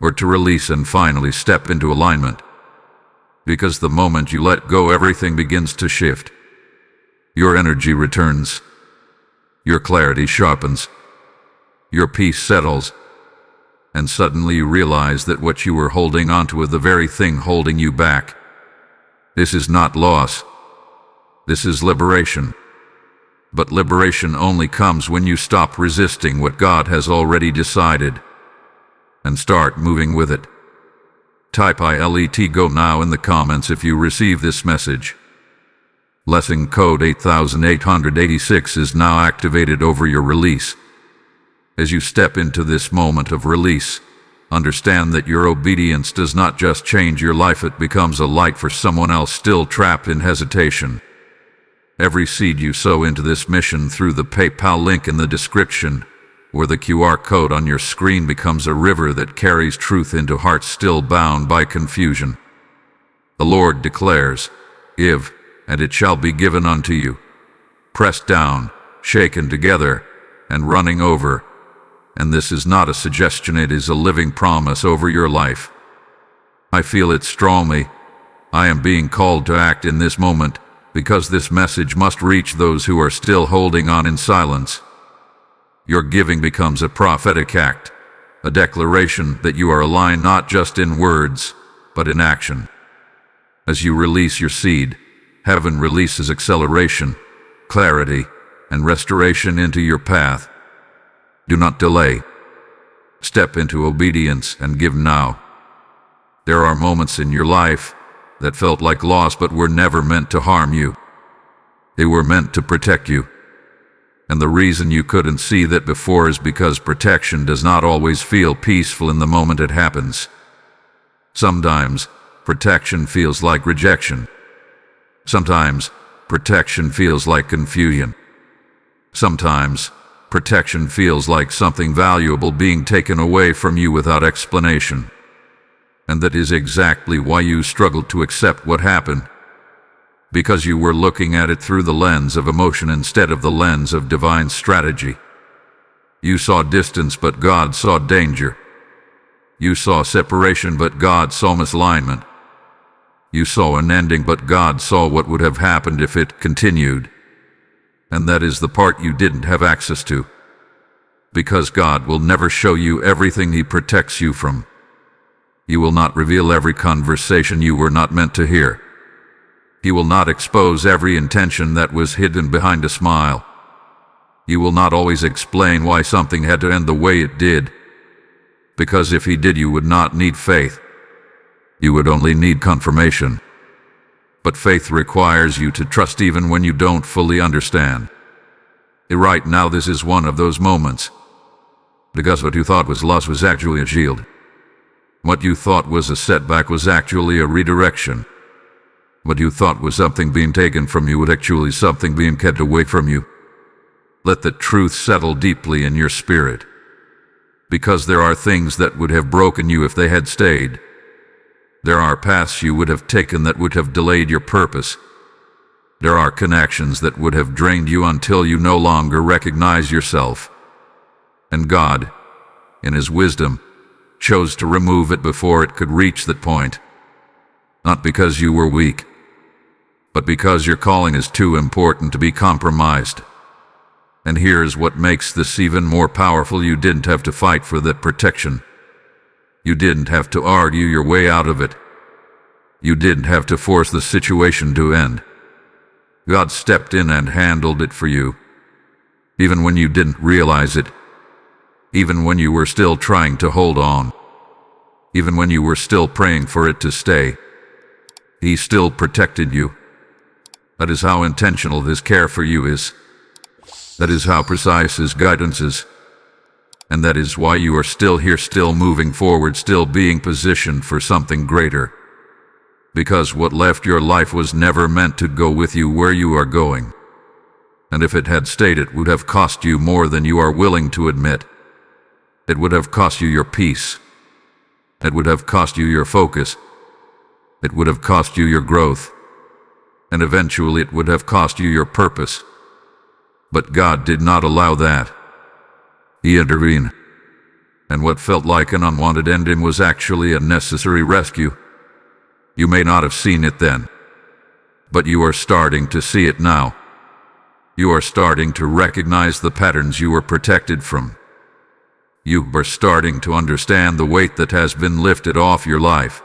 S1: Or to release and finally step into alignment. Because the moment you let go, everything begins to shift. Your energy returns. Your clarity sharpens. Your peace settles. And suddenly you realize that what you were holding onto is the very thing holding you back. This is not loss. This is liberation. But liberation only comes when you stop resisting what God has already decided and start moving with it. Type ILET GO now in the comments if you receive this message. Lesson code 8886 is now activated over your release. As you step into this moment of release, understand that your obedience does not just change your life, it becomes a light for someone else still trapped in hesitation. Every seed you sow into this mission through the PayPal link in the description or the QR code on your screen becomes a river that carries truth into hearts still bound by confusion. The Lord declares, "Give, and it shall be given unto you. Pressed down, shaken together, and running over." And this is not a suggestion, it is a living promise over your life. I feel it strongly. I am being called to act in this moment, because this message must reach those who are still holding on in silence. Your giving becomes a prophetic act, a declaration that you are aligned not just in words, but in action. As you release your seed, heaven releases acceleration, clarity, and restoration into your path. Do not delay. Step into obedience and give now. There are moments in your life that felt like loss but were never meant to harm you. They were meant to protect you. And the reason you couldn't see that before is because protection does not always feel peaceful in the moment it happens. Sometimes, protection feels like rejection. Sometimes, protection feels like confusion. Sometimes, protection feels like something valuable being taken away from you without explanation. And that is exactly why you struggled to accept what happened. Because you were looking at it through the lens of emotion instead of the lens of divine strategy. You saw distance, but God saw danger. You saw separation, but God saw misalignment. You saw an ending, but God saw what would have happened if it continued. And that is the part you didn't have access to. Because God will never show you everything He protects you from. He will not reveal every conversation you were not meant to hear. He will not expose every intention that was hidden behind a smile. He will not always explain why something had to end the way it did. Because if He did, you would not need faith. You would only need confirmation. But faith requires you to trust even when you don't fully understand. Right now, this is one of those moments. Because what you thought was loss was actually a shield. What you thought was a setback was actually a redirection. What you thought was something being taken from you was actually something being kept away from you. Let the truth settle deeply in your spirit. Because there are things that would have broken you if they had stayed. There are paths you would have taken that would have delayed your purpose. There are connections that would have drained you until you no longer recognize yourself. And God, in His wisdom, chose to remove it before it could reach that point. Not because you were weak, but because your calling is too important to be compromised. And here's what makes this even more powerful. You didn't have to fight for that protection. You didn't have to argue your way out of it. You didn't have to force the situation to end. God stepped in and handled it for you. Even when you didn't realize it. Even when you were still trying to hold on. Even when you were still praying for it to stay. He still protected you. That is how intentional His care for you is. That is how precise His guidance is. And that is why you are still here, still moving forward, still being positioned for something greater. Because what left your life was never meant to go with you where you are going. And if it had stayed, it would have cost you more than you are willing to admit. It would have cost you your peace. It would have cost you your focus. It would have cost you your growth. And eventually it would have cost you your purpose. But God did not allow that. He intervened. And what felt like an unwanted ending was actually a necessary rescue. You may not have seen it then, but you are starting to see it now. You are starting to recognize the patterns you were protected from. You are starting to understand the weight that has been lifted off your life.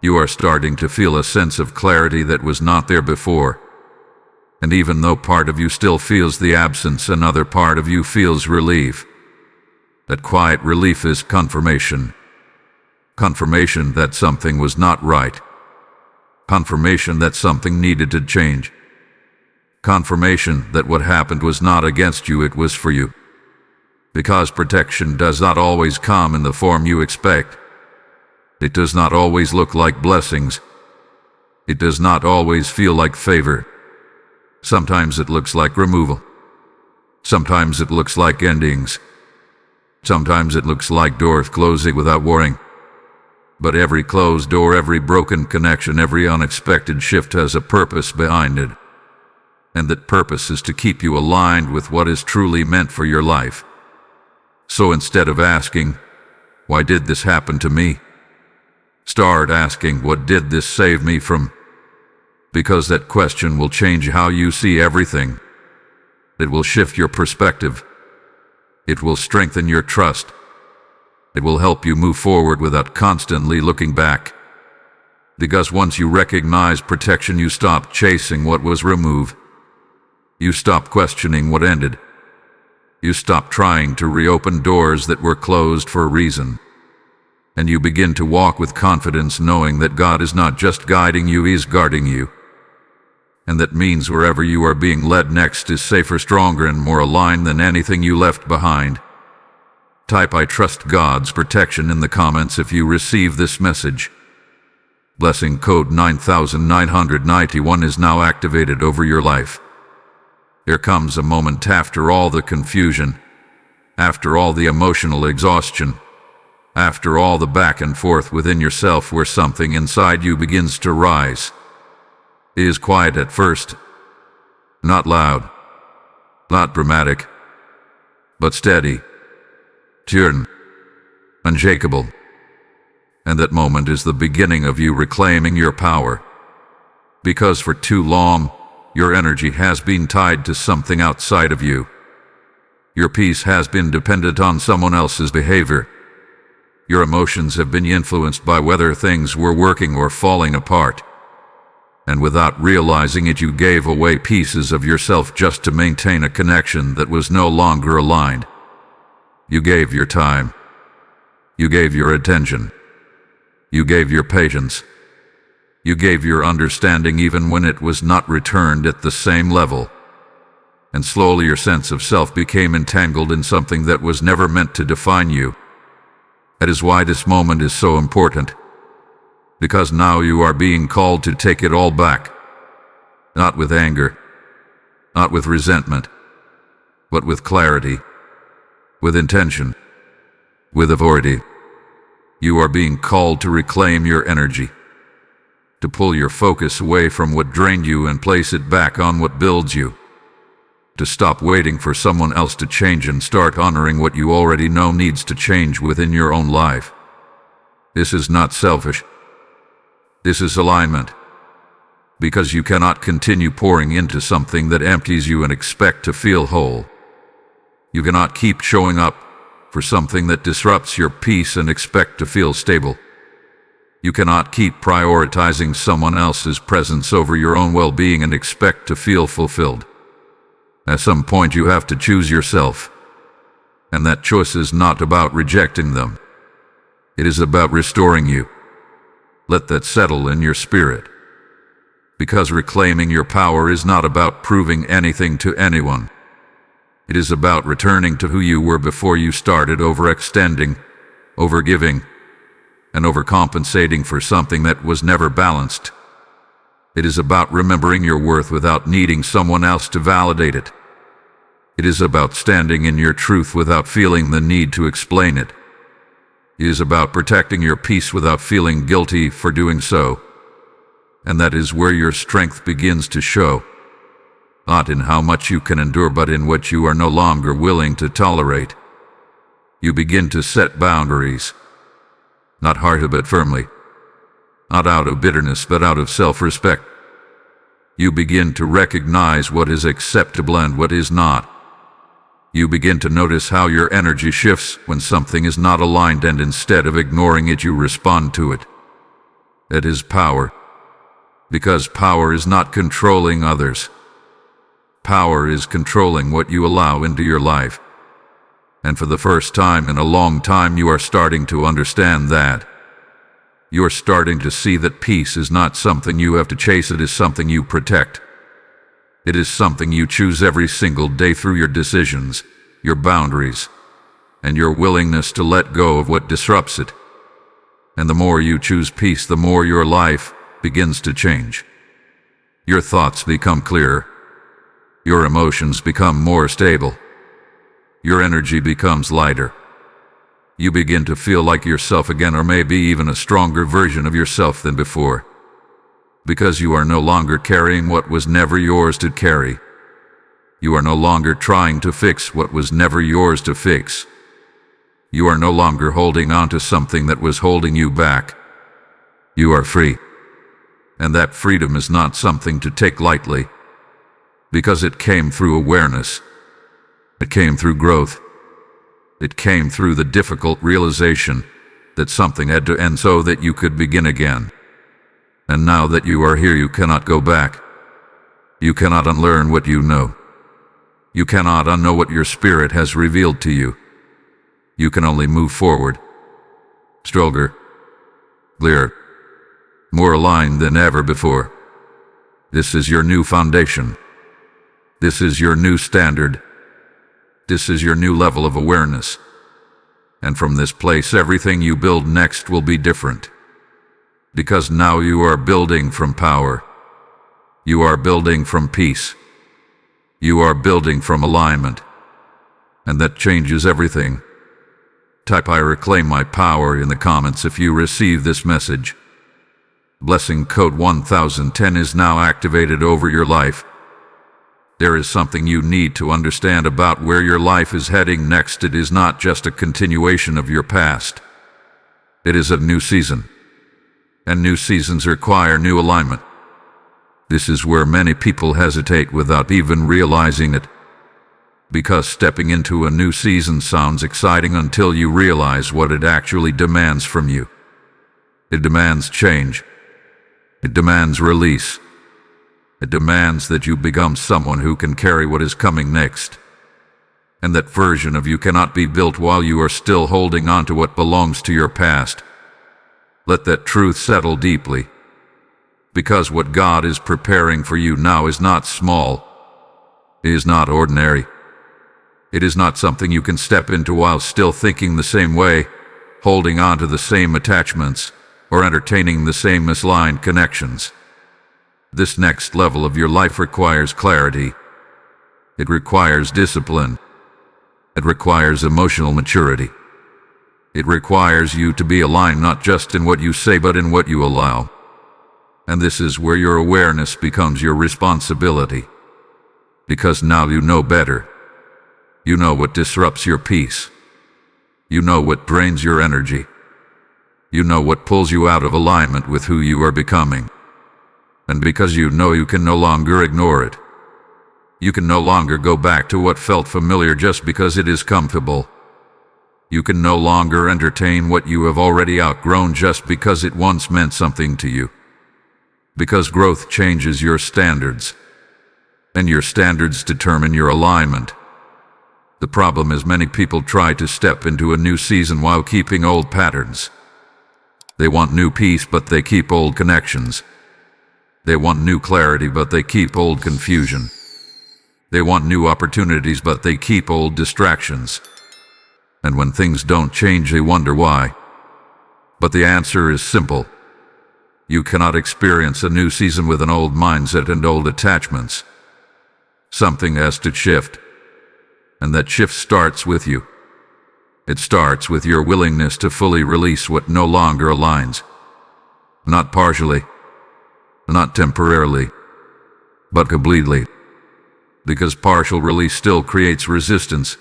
S1: You are starting to feel a sense of clarity that was not there before. And even though part of you still feels the absence, another part of you feels relief. That quiet relief is confirmation. Confirmation that something was not right. Confirmation that something needed to change. Confirmation that what happened was not against you, it was for you. Because protection does not always come in the form you expect. It does not always look like blessings. It does not always feel like favor. Sometimes it looks like removal. Sometimes it looks like endings. Sometimes it looks like doors closing without warning. But every closed door, every broken connection, every unexpected shift has a purpose behind it. And that purpose is to keep you aligned with what is truly meant for your life. So instead of asking, "Why did this happen to me?" start asking, "What did this save me from?" Because that question will change how you see everything. It will shift your perspective. It will strengthen your trust. It will help you move forward without constantly looking back. Because once you recognize protection, you stop chasing what was removed. You stop questioning what ended. You stop trying to reopen doors that were closed for a reason. And you begin to walk with confidence, knowing that God is not just guiding you, He is guarding you. And that means wherever you are being led next is safer, stronger, and more aligned than anything you left behind. Type "I trust God's protection" in the comments if you receive this message. Blessing code 9991 is now activated over your life. There comes a moment after all the confusion, after all the emotional exhaustion, after all the back and forth within yourself, where something inside you begins to rise. It is quiet at first, not loud, not dramatic, but steady, stern, unshakable. And that moment is the beginning of you reclaiming your power. Because for too long, your energy has been tied to something outside of you. Your peace has been dependent on someone else's behavior. Your emotions have been influenced by whether things were working or falling apart. And without realizing it, you gave away pieces of yourself just to maintain a connection that was no longer aligned. You gave your time. You gave your attention. You gave your patience. You gave your understanding even when it was not returned at the same level. And slowly your sense of self became entangled in something that was never meant to define you. That is why this moment is so important. Because now you are being called to take it all back. Not with anger, not with resentment, but with clarity, with intention, with authority. You are being called to reclaim your energy, to pull your focus away from what drained you and place it back on what builds you, to stop waiting for someone else to change and start honoring what you already know needs to change within your own life. This is not selfish. This is alignment. Because you cannot continue pouring into something that empties you and expect to feel whole. You cannot keep showing up for something that disrupts your peace and expect to feel stable. You cannot keep prioritizing someone else's presence over your own well-being and expect to feel fulfilled. At some point you have to choose yourself. And that choice is not about rejecting them. It is about restoring you. Let that settle in your spirit. Because reclaiming your power is not about proving anything to anyone. It is about returning to who you were before you started overextending, overgiving, and overcompensating for something that was never balanced. It is about remembering your worth without needing someone else to validate it. It is about standing in your truth without feeling the need to explain it. It is about protecting your peace without feeling guilty for doing so. And that is where your strength begins to show. Not in how much you can endure, but in what you are no longer willing to tolerate. You begin to set boundaries. Not harshly but firmly. Not out of bitterness but out of self-respect. You begin to recognize what is acceptable and what is not. You begin to notice how your energy shifts when something is not aligned, and instead of ignoring it, you respond to it. It is power. Because power is not controlling others. Power is controlling what you allow into your life. And for the first time in a long time, you are starting to understand that. You are starting to see that peace is not something you have to chase, it is something you protect. It is something you choose every single day through your decisions, your boundaries, and your willingness to let go of what disrupts it. And the more you choose peace, the more your life begins to change. Your thoughts become clearer. Your emotions become more stable. Your energy becomes lighter. You begin to feel like yourself again, or maybe even a stronger version of yourself than before. Because you are no longer carrying what was never yours to carry. You are no longer trying to fix what was never yours to fix. You are no longer holding on to something that was holding you back. You are free. And that freedom is not something to take lightly. Because it came through awareness. It came through growth. It came through the difficult realization that something had to end so that you could begin again. And now that you are here, you cannot go back. You cannot unlearn what you know. You cannot unknow what your spirit has revealed to you. You can only move forward. Stronger. Clearer. More aligned than ever before. This is your new foundation. This is your new standard. This is your new level of awareness. And from this place, everything you build next will be different. Because now you are building from power. You are building from peace. You are building from alignment. And that changes everything. Type "I reclaim my power" in the comments if you receive this message. Blessing code 1010 is now activated over your life. There is something you need to understand about where your life is heading next. It is not just a continuation of your past. It is a new season. And new seasons require new alignment. This is where many people hesitate without even realizing it. Because stepping into a new season sounds exciting until you realize what it actually demands from you. It demands change. It demands release. It demands that you become someone who can carry what is coming next. And that version of you cannot be built while you are still holding on to what belongs to your past. Let that truth settle deeply. Because what God is preparing for you now is not small. It is not ordinary. It is not something you can step into while still thinking the same way, holding on to the same attachments, or entertaining the same misaligned connections. This next level of your life requires clarity. It requires discipline. It requires emotional maturity. It requires you to be aligned not just in what you say but in what you allow. And this is where your awareness becomes your responsibility. Because now you know better. You know what disrupts your peace. You know what drains your energy. You know what pulls you out of alignment with who you are becoming. And because you know, you can no longer ignore it. You can no longer go back to what felt familiar just because it is comfortable. You can no longer entertain what you have already outgrown just because it once meant something to you. Because growth changes your standards, and your standards determine your alignment. The problem is many people try to step into a new season while keeping old patterns. They want new peace, but they keep old connections. They want new clarity, but they keep old confusion. They want new opportunities, but they keep old distractions. And when things don't change, they wonder why. But the answer is simple. You cannot experience a new season with an old mindset and old attachments. Something has to shift. And that shift starts with you. It starts with your willingness to fully release what no longer aligns. Not partially, not temporarily, but completely. Because partial release still creates resistance.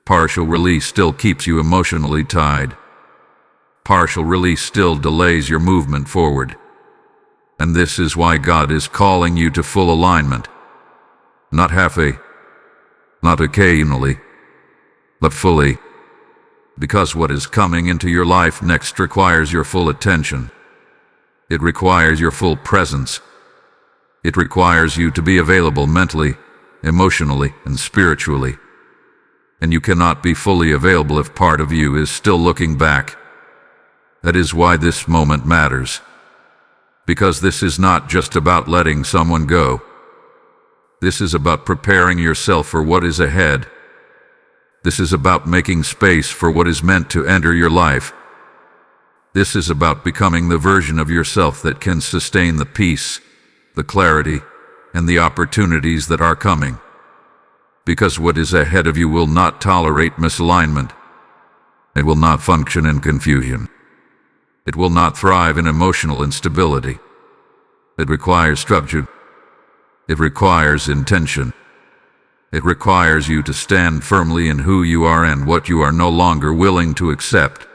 S1: Partial release still keeps you emotionally tied. Partial release still delays your movement forward. And this is why God is calling you to full alignment. Not halfway, not occasionally, but fully. Because what is coming into your life next requires your full attention. It requires your full presence. It requires you to be available mentally, emotionally, and spiritually. And you cannot be fully available if part of you is still looking back. That is why this moment matters. Because this is not just about letting someone go. This is about preparing yourself for what is ahead. This is about making space for what is meant to enter your life. This is about becoming the version of yourself that can sustain the peace, the clarity, and the opportunities that are coming. Because what is ahead of you will not tolerate misalignment. It will not function in confusion. It will not thrive in emotional instability. It requires structure. It requires intention. It requires you to stand firmly in who you are and what you are no longer willing to accept.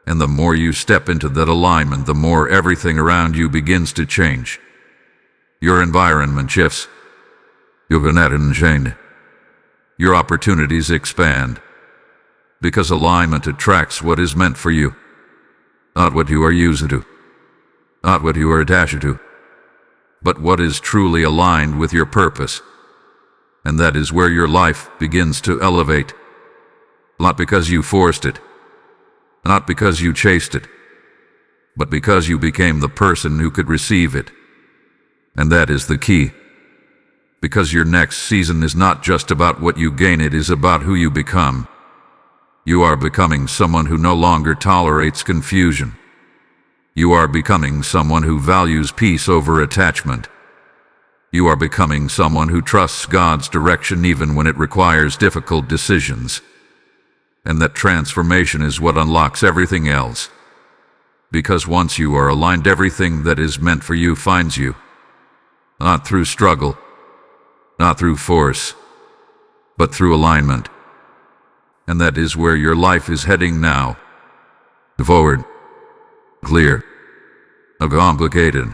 S1: And the more you step into that alignment, the more everything around you begins to change. Your environment shifts. Your change. Your opportunities expand. Because alignment attracts what is meant for you. Not what you are used to. Not what you are attached to. But what is truly aligned with your purpose. And that is where your life begins to elevate. Not because you forced it. Not because you chased it. But because you became the person who could receive it. And that is the key. Because your next season is not just about what you gain, it is about who you become. You are becoming someone who no longer tolerates confusion. You are becoming someone who values peace over attachment. You are becoming someone who trusts God's direction even when it requires difficult decisions. And that transformation is what unlocks everything else. Because once you are aligned, everything that is meant for you finds you. Not through struggle, not through force, but through alignment. And that is where your life is heading now. Forward, clear, uncomplicated.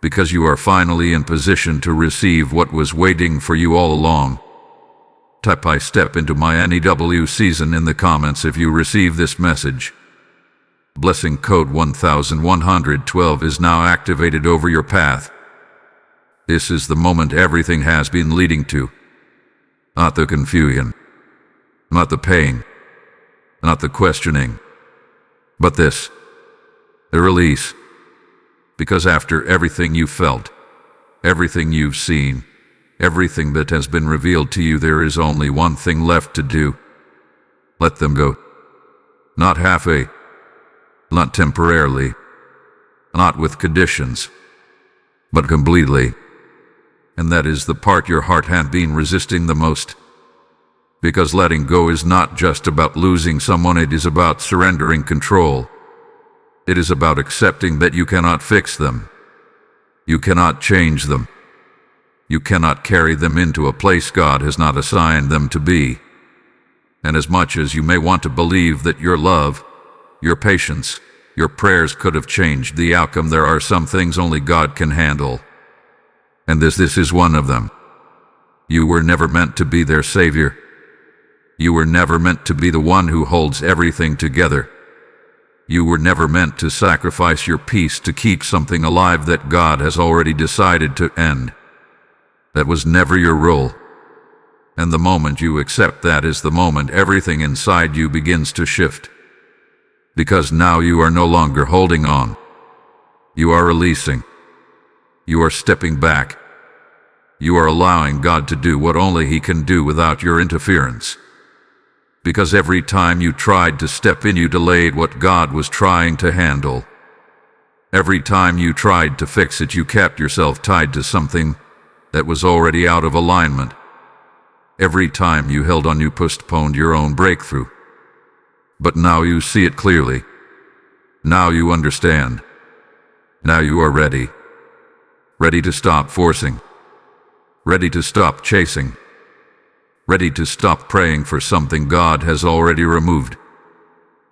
S1: Because you are finally in position to receive what was waiting for you all along. Type "I step into my NEW season" in the comments if you receive this message. Blessing code 1112 is now activated over your path. This is the moment everything has been leading to. Not the confusion. Not the pain. Not the questioning. But this. The release. Because after everything you felt, everything you've seen, everything that has been revealed to you, there is only one thing left to do. Let them go. Not halfway. Not temporarily. Not with conditions. But completely. And that is the part your heart had been resisting the most. Because letting go is not just about losing someone, it is about surrendering control. It is about accepting that you cannot fix them. You cannot change them. You cannot carry them into a place God has not assigned them to be. And as much as you may want to believe that your love, your patience, your prayers could have changed the outcome, there are some things only God can handle. And this is one of them. You were never meant to be their savior. You were never meant to be the one who holds everything together. You were never meant to sacrifice your peace to keep something alive that God has already decided to end. That was never your role. And the moment you accept that is the moment everything inside you begins to shift. Because now you are no longer holding on. You are releasing. You are stepping back. You are allowing God to do what only He can do without your interference. Because every time you tried to step in, you delayed what God was trying to handle. Every time you tried to fix it, you kept yourself tied to something that was already out of alignment. Every time you held on, you postponed your own breakthrough. But now you see it clearly. Now you understand. Now you are ready. Ready to stop forcing. Ready to stop chasing. Ready to stop praying for something God has already removed.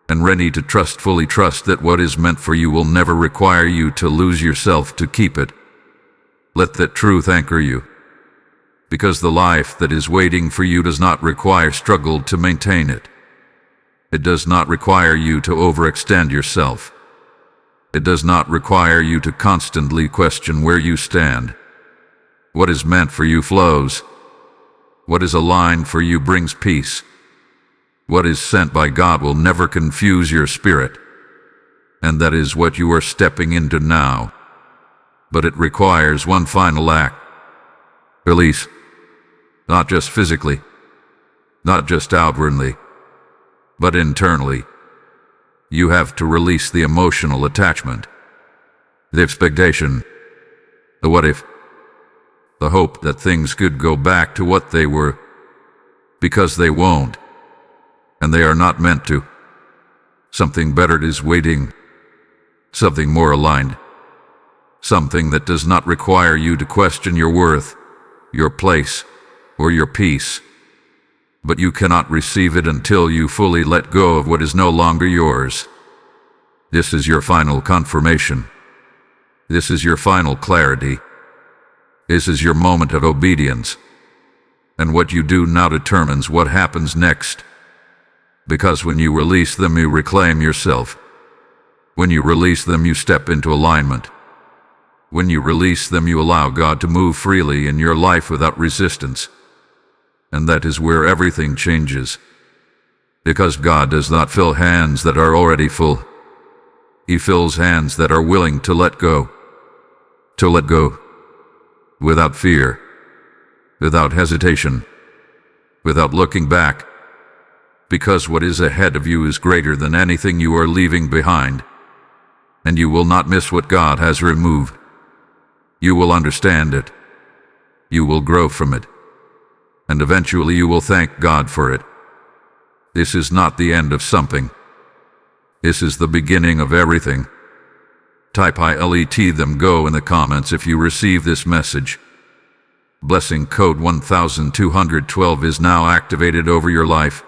S1: And ready to fully trust that what is meant for you will never require you to lose yourself to keep it. Let that truth anchor you. Because the life that is waiting for you does not require struggle to maintain it. It does not require you to overextend yourself. It does not require you to constantly question where you stand. What is meant for you flows. What is aligned for you brings peace. What is sent by God will never confuse your spirit. And that is what you are stepping into now. But it requires one final act. Release. Not just physically. Not just outwardly. But internally. You have to release the emotional attachment. The expectation. The what if. The hope that things could go back to what they were. Because they won't. And they are not meant to. Something better is waiting. Something more aligned. Something that does not require you to question your worth, your place, or your peace. But you cannot receive it until you fully let go of what is no longer yours. This is your final confirmation. This is your final clarity. This is your moment of obedience. And what you do now determines what happens next. Because when you release them, you reclaim yourself. When you release them, you step into alignment. When you release them, you allow God to move freely in your life without resistance. And that is where everything changes. Because God does not fill hands that are already full. He fills hands that are willing to let go. To let go. Without fear. Without hesitation. Without looking back. Because what is ahead of you is greater than anything you are leaving behind. And you will not miss what God has removed. You will understand it. You will grow from it. And eventually you will thank God for it. This is not the end of something. This is the beginning of everything. Type ILET them go in the comments if you receive this message. Blessing code 1212 is now activated over your life.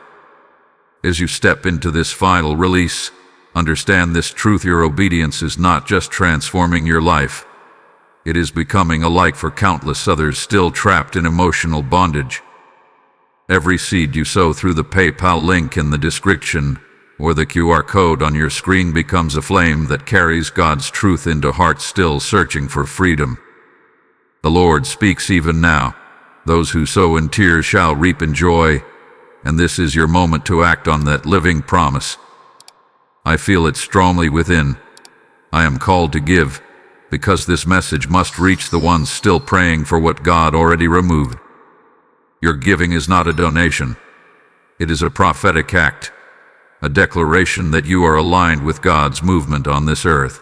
S1: As you step into this final release, understand this truth: your obedience is not just transforming your life. It is becoming a light for countless others still trapped in emotional bondage. Every seed you sow through the PayPal link in the description or the QR code on your screen becomes a flame that carries God's truth into hearts still searching for freedom. The Lord speaks even now. Those who sow in tears shall reap in joy, and this is your moment to act on that living promise. I feel it strongly within. I am called to give, because this message must reach the ones still praying for what God already removed. Your giving is not a donation. It is a prophetic act, a declaration that you are aligned with God's movement on this earth.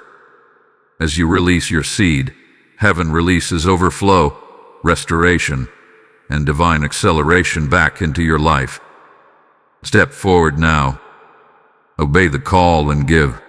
S1: As you release your seed, heaven releases overflow, restoration, and divine acceleration back into your life. Step forward now. Obey the call and give.